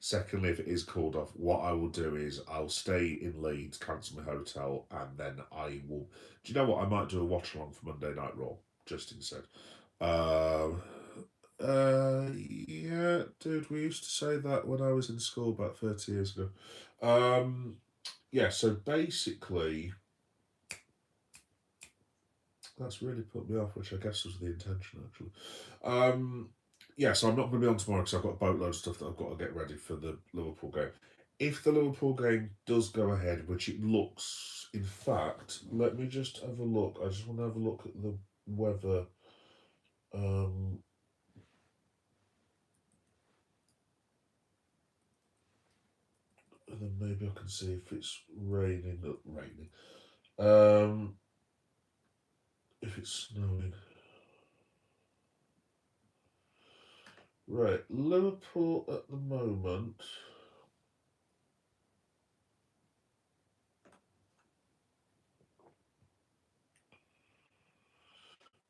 Secondly, if it is called off, what I will do is I'll stay in Leeds, cancel my hotel, and then I will. Do you know what? I might do a watch along for Monday Night Raw just instead. Yeah, dude, we used to say that when I was in school about 30 years ago. Yeah, so basically, that's really put me off, which I guess was the intention, actually. Yeah, so I'm not going to be on tomorrow because I've got a boatload of stuff that I've got to get ready for the Liverpool game. If the Liverpool game does go ahead, which it looks, in fact, let me just have a look. I just want to have a look at the weather. And then maybe I can see if it's raining. Not raining. If it's snowing. Right, Liverpool at the moment.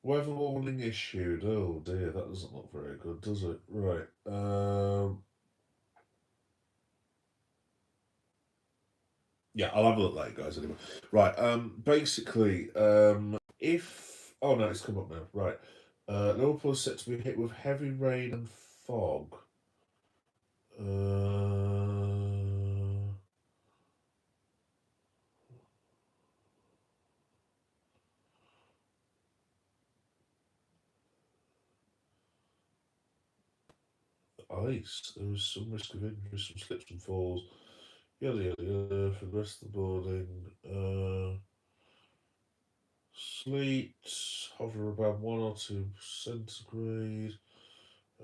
Weather warning issued. Oh dear, that doesn't look very good, does it? Right. Yeah, I'll have a look later, guys. Anyway, right. Basically, if oh no, it's come up now. Right. Liverpool is set to be hit with heavy rain and fog. ice. There was some risk of injury, some slips and falls. Yada yada yada for the rest of the morning. Sleet, hover about 1 or 2 centigrade.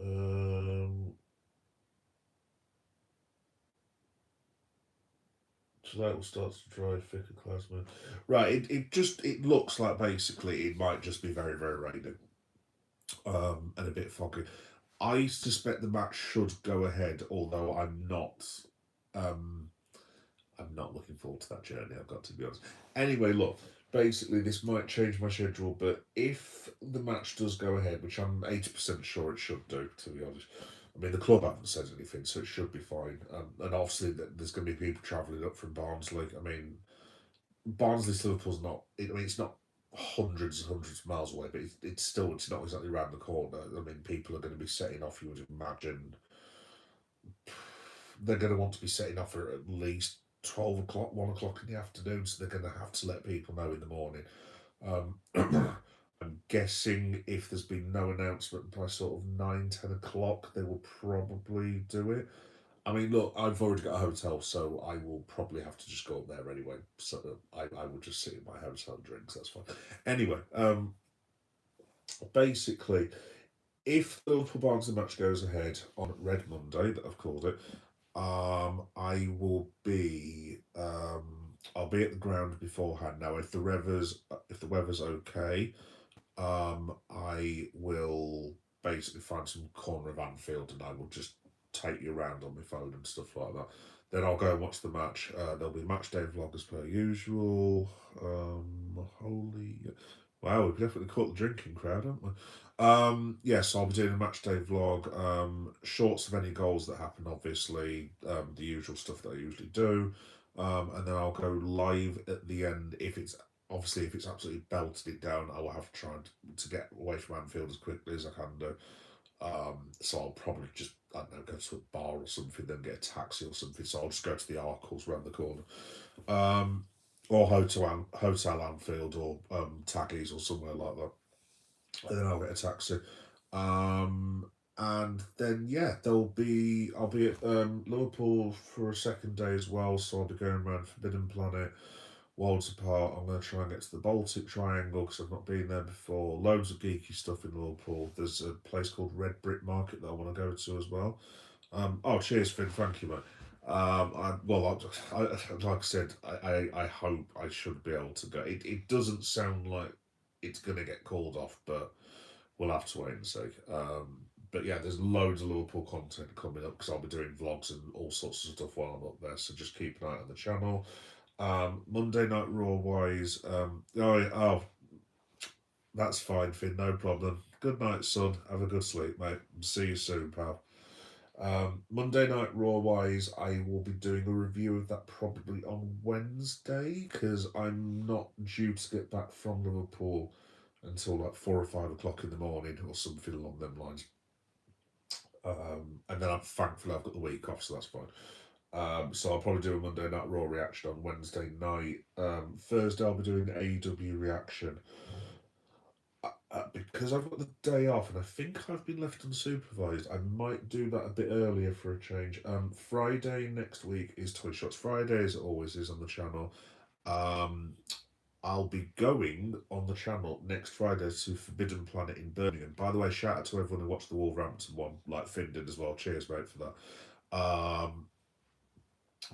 Um, Tonight will start to dry, thicker clouds. Right, it looks like basically it might just be very, very rainy. And a bit foggy. I suspect the match should go ahead, although um I'm not looking forward to that journey, I've got to be honest. Anyway, look, basically this might change my schedule, but if the match does go ahead, which I'm 80% sure it should do, to be honest. I mean, the club haven't said anything, so it should be fine. And obviously, there's going to be people travelling up from Barnsley. I mean, Barnsley to Liverpool's not. I mean, it's not hundreds and hundreds of miles away, but it's not exactly around the corner. I mean, people are going to be setting off. You would imagine they're going to want to be setting off at least 12 o'clock, 1 o'clock in the afternoon. So they're going to have to let people know in the morning. I'm guessing if there's been no announcement by sort of 9, 10 o'clock, they will probably do it. I mean, look, I've already got a hotel, so I will probably have to just go up there anyway. So I will just sit in my hotel and drink. So that's fine. Anyway, basically, if the Liverpool Barnsley match goes ahead on Red Monday, that I've called it, I will be I'll be at the ground beforehand. Now, if the weather's okay, I will basically find some corner of Anfield and I will just take you around on my phone and stuff like that. Then I'll go and watch the match. There'll be match day vlog as per usual. Holy, wow, we've definitely caught the drinking crowd, haven't we? Yes, I'll be doing a match day vlog. Shorts of any goals that happen, obviously. The usual stuff that I usually do. And then I'll go live at the end if it's obviously, if it's absolutely belted it down, I will have to try to get away from Anfield as quickly as I can do. So I'll probably just, I don't know, go to a bar or something, then get a taxi or something. So I'll just go to the Arcles round the corner. Or Hotel Anfield or Taggies or somewhere like that. And then I'll get a taxi. And then yeah, I'll be at Liverpool for a second day as well, so I'll be going around Forbidden Planet, Worlds Apart. I'm going to try and get to the Baltic Triangle because I've not been there before. Loads of geeky stuff in Liverpool. There's a place called Red Brick Market that I want to go to as well. Oh, cheers, Finn. Thank you, mate. Like I said, I hope I should be able to go. It doesn't sound like it's going to get called off, but we'll have to wait and see. But yeah, there's loads of Liverpool content coming up because I'll be doing vlogs and all sorts of stuff while I'm up there. So just keep an eye on the channel. Monday Night Raw wise, that's fine, Finn, no problem. Good night, son. Have a good sleep, mate. See you soon, pal. Monday Night Raw wise, I will be doing a review of that probably on Wednesday because I'm not due to get back from Liverpool until like 4 or 5 o'clock in the morning or something along them lines. And then I'm thankfully I've got the week off, so that's fine. So I'll probably do a Monday Night Raw reaction on Wednesday night. Thursday I'll be doing an AEW reaction. Because I've got the day off and I think I've been left unsupervised, I might do that a bit earlier for a change. Friday next week is Toy Shots Friday, as it always is on the channel. I'll be going on the channel next Friday to Forbidden Planet in Birmingham. By the way, shout out to everyone who watched the Wolverhampton one, like Finn did as well. Cheers, mate, for that.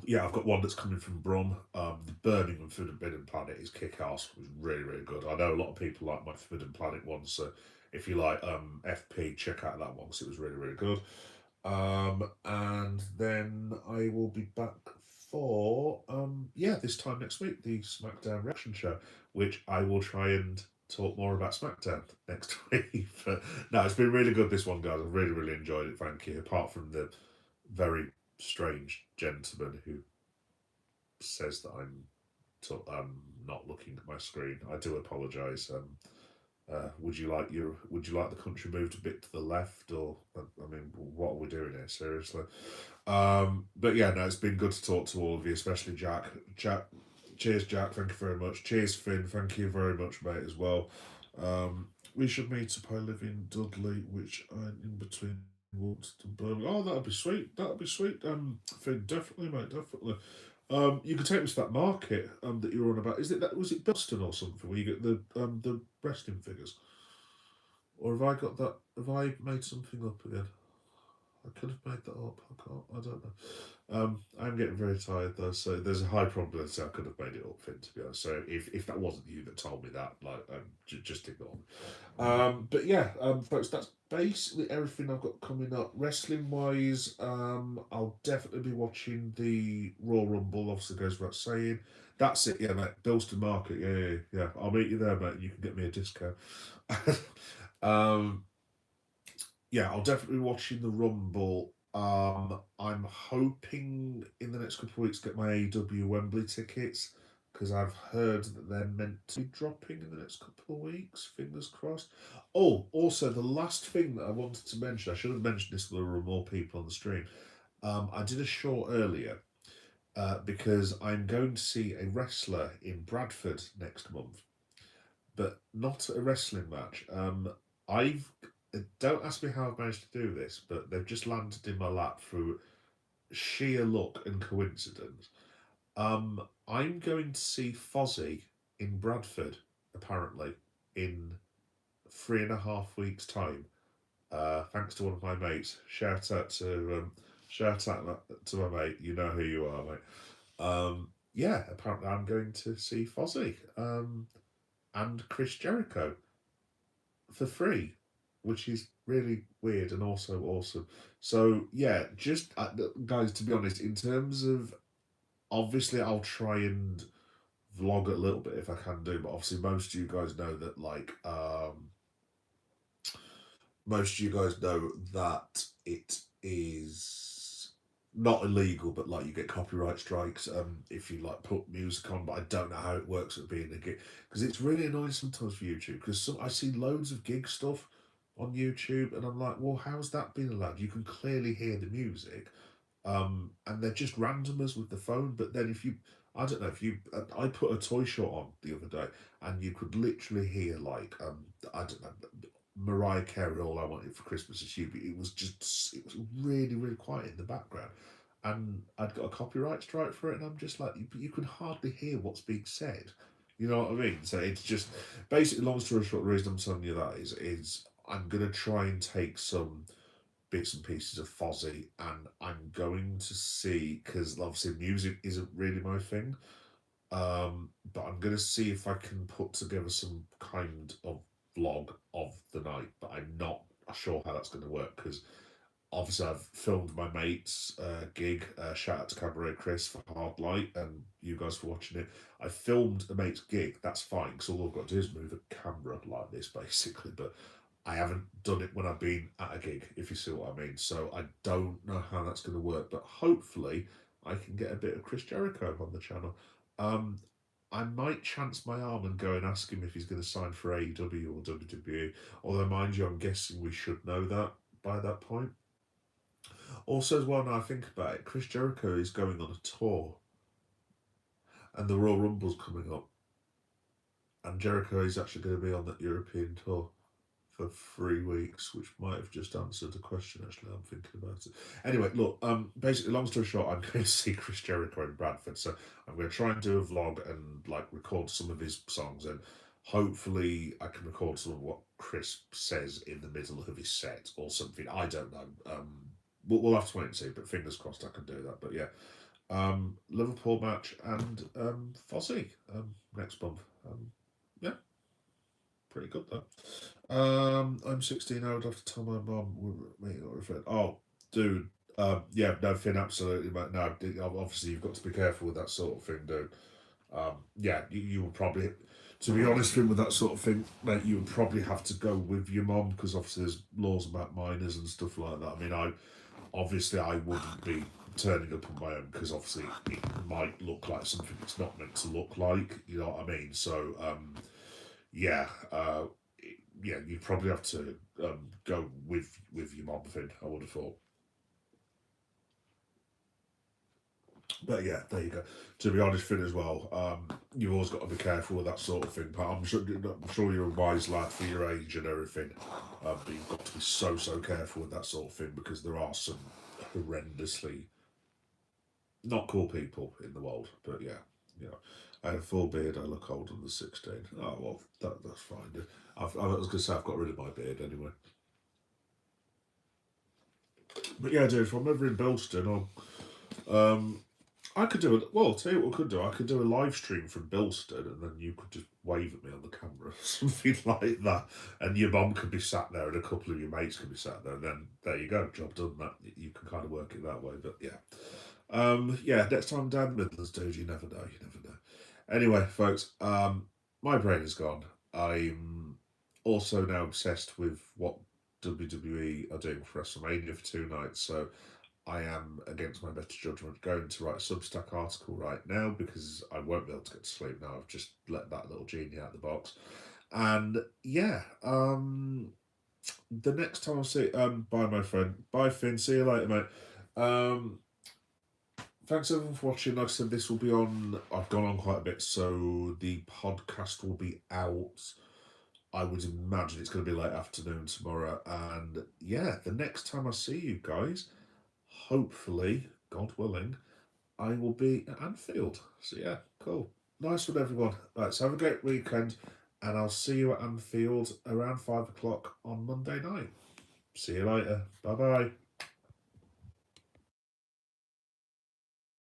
Yeah, I've got one that's coming from Brum. The Birmingham Forbidden Planet is kick-ass. It was really, really good. I know a lot of people like my Forbidden Planet one, so if you like FP, check out that one because it was really, really good. And then I will be back for this time next week, the Smackdown reaction show, which I will try and talk more about Smackdown next week. But no, it's been really good, this one, guys. I've really, really enjoyed it, thank you. Apart from the very strange gentleman who says that I'm not looking at my screen. I do apologise. Would you like the country moved a bit to the left, or I mean, what are we doing here? Seriously. But yeah, no, it's been good to talk to all of you, especially Jack. Cheers, Jack. Thank you very much. Cheers, Finn. Thank you very much, mate, as well. We should meet up. I live in Dudley, which I'm in between to Birmingham. Oh, that'd be sweet. That'd be sweet. Finn, definitely, mate, definitely. You could take me to that market that you were on about. Is it that? Was it Boston or something where you get the wrestling figures? Or have I got that? Have I made something up again? I could have made that up. I can't. I don't know. I'm getting very tired though, so there's a high probability I could have made it up, Finn. To be honest, so if that wasn't you that told me that, like, just ignore me. But yeah, folks, that's basically everything I've got coming up. Wrestling wise, I'll definitely be watching the Royal Rumble. Obviously, goes without saying. That's it, yeah, mate. Bilston Market, yeah. I'll meet you there, mate. You can get me a discount. um, yeah, I'll definitely be watching the Rumble. I'm hoping in the next couple of weeks to get my AEW Wembley tickets because I've heard that they're meant to be dropping in the next couple of weeks. Fingers crossed. Oh, also the last thing that I wanted to mention, I should have mentioned this when there were more people on the stream. I did a short earlier because I'm going to see a wrestler in Bradford next month, but not a wrestling match. I've don't ask me how I've managed to do this, but they've just landed in my lap through sheer luck and coincidence. I'm going to see Fozzy in Bradford, apparently, in 3.5 weeks' time. Thanks to one of my mates. Shout out to my mate. You know who you are, mate. Yeah, apparently I'm going to see Fozzy and Chris Jericho for free, which is really weird and also awesome. So yeah, just guys, to be honest, in terms of obviously, I'll try and vlog a little bit if I can do, but obviously, most of you guys know that most of you guys know that it is not illegal, but like you get copyright strikes if you like put music on. But I don't know how it works with being a gig because it's really annoying sometimes for YouTube because I see loads of gig stuff on YouTube and I'm like, well, how's that been allowed? You can clearly hear the music, and they're just randomers with the phone. But then if you, I don't know if you, I put a toy shot on the other day, and you could literally hear like I don't know, Mariah Carey, "All I Wanted for Christmas Is You." But it was really really quiet in the background, and I'd got a copyright strike for it, and I'm just like, you can hardly hear what's being said. You know what I mean? So it's just basically, long story short, the reason I'm telling you that is I'm gonna try and take some bits and pieces of Fozzy, and I'm going to see because obviously music isn't really my thing. But I'm going to see if I can put together some kind of vlog of the night. But I'm not sure how that's going to work because obviously I've filmed my mate's gig. Shout out to Cabaret Chris for Hard Light and you guys for watching it. I filmed a mate's gig. That's fine because all I've got to do is move a camera like this basically. But I haven't done it when I've been at a gig, if you see what I mean. So I don't know how that's going to work, but hopefully I can get a bit of Chris Jericho on the channel. Um, I might chance my arm and go and ask him if he's going to sign for AEW or WWE. Although, mind you, I'm guessing we should know that by that point. Also, as well, now I think about it, Chris Jericho is going on a tour, and the Royal Rumble's coming up, and Jericho is actually going to be on that European tour for 3 weeks, which might have just answered the question. Actually, I'm thinking about it. Anyway, look. Basically, long story short, I'm going to see Chris Jericho in Bradford, so I'm going to try and do a vlog and like record some of his songs, and hopefully, I can record some of what Chris says in the middle of his set or something. I don't know. We'll have to wait and see, but fingers crossed I can do that. But yeah, Liverpool match and Fozzy next month. Yeah, pretty good though. I'm 16. I would have to tell my mum. Mate, not referred. Oh, dude. Yeah, no, Finn, absolutely, mate. No, obviously you've got to be careful with that sort of thing, dude. Yeah, you will probably, to be honest, Finn, with that sort of thing, mate, you would probably have to go with your mum because obviously there's laws about minors and stuff like that. I mean, I wouldn't be turning up on my own because obviously it might look like something it's not meant to look like. You know what I mean? So, yeah, yeah, you'd probably have to go with your mom thing. I would have thought. But yeah, there you go. To be honest, Finn, as well, you've always got to be careful with that sort of thing. But I'm sure you're a wise lad for your age and everything. But you've got to be so careful with that sort of thing because there are some horrendously not cool people in the world. But yeah, you know, I have a full beard. I look older than 16. Oh well, that's fine. I was gonna say I've got rid of my beard anyway. But yeah, dude, if I'm ever in Bilston, I could do it. Well, I'll tell you what I could do. I could do a live stream from Bilston, and then you could just wave at me on the camera, something like that. And your mum could be sat there, and a couple of your mates could be sat there, and then there you go, job done. That you can kind of work it that way. But yeah, yeah. Next time down the Midlands, dude, you never know. You never know. Anyway, folks, my brain is gone. I'm also now obsessed with what WWE are doing for WrestleMania for 2 nights. So I am, against my better judgment, going to write a Substack article right now because I won't be able to get to sleep now. I've just let that little genie out of the box. And yeah, the next time I see, bye, my friend. Bye, Finn. See you later, mate. Thanks everyone for watching. Like I said, this will be on. I've gone on quite a bit, so the podcast will be out. I would imagine it's going to be late afternoon tomorrow. And yeah, the next time I see you guys, hopefully, God willing, I will be at Anfield. So yeah, cool. Nice one, everyone. Right, so have a great weekend, and I'll see you at Anfield around 5 o'clock on Monday night. See you later. Bye bye.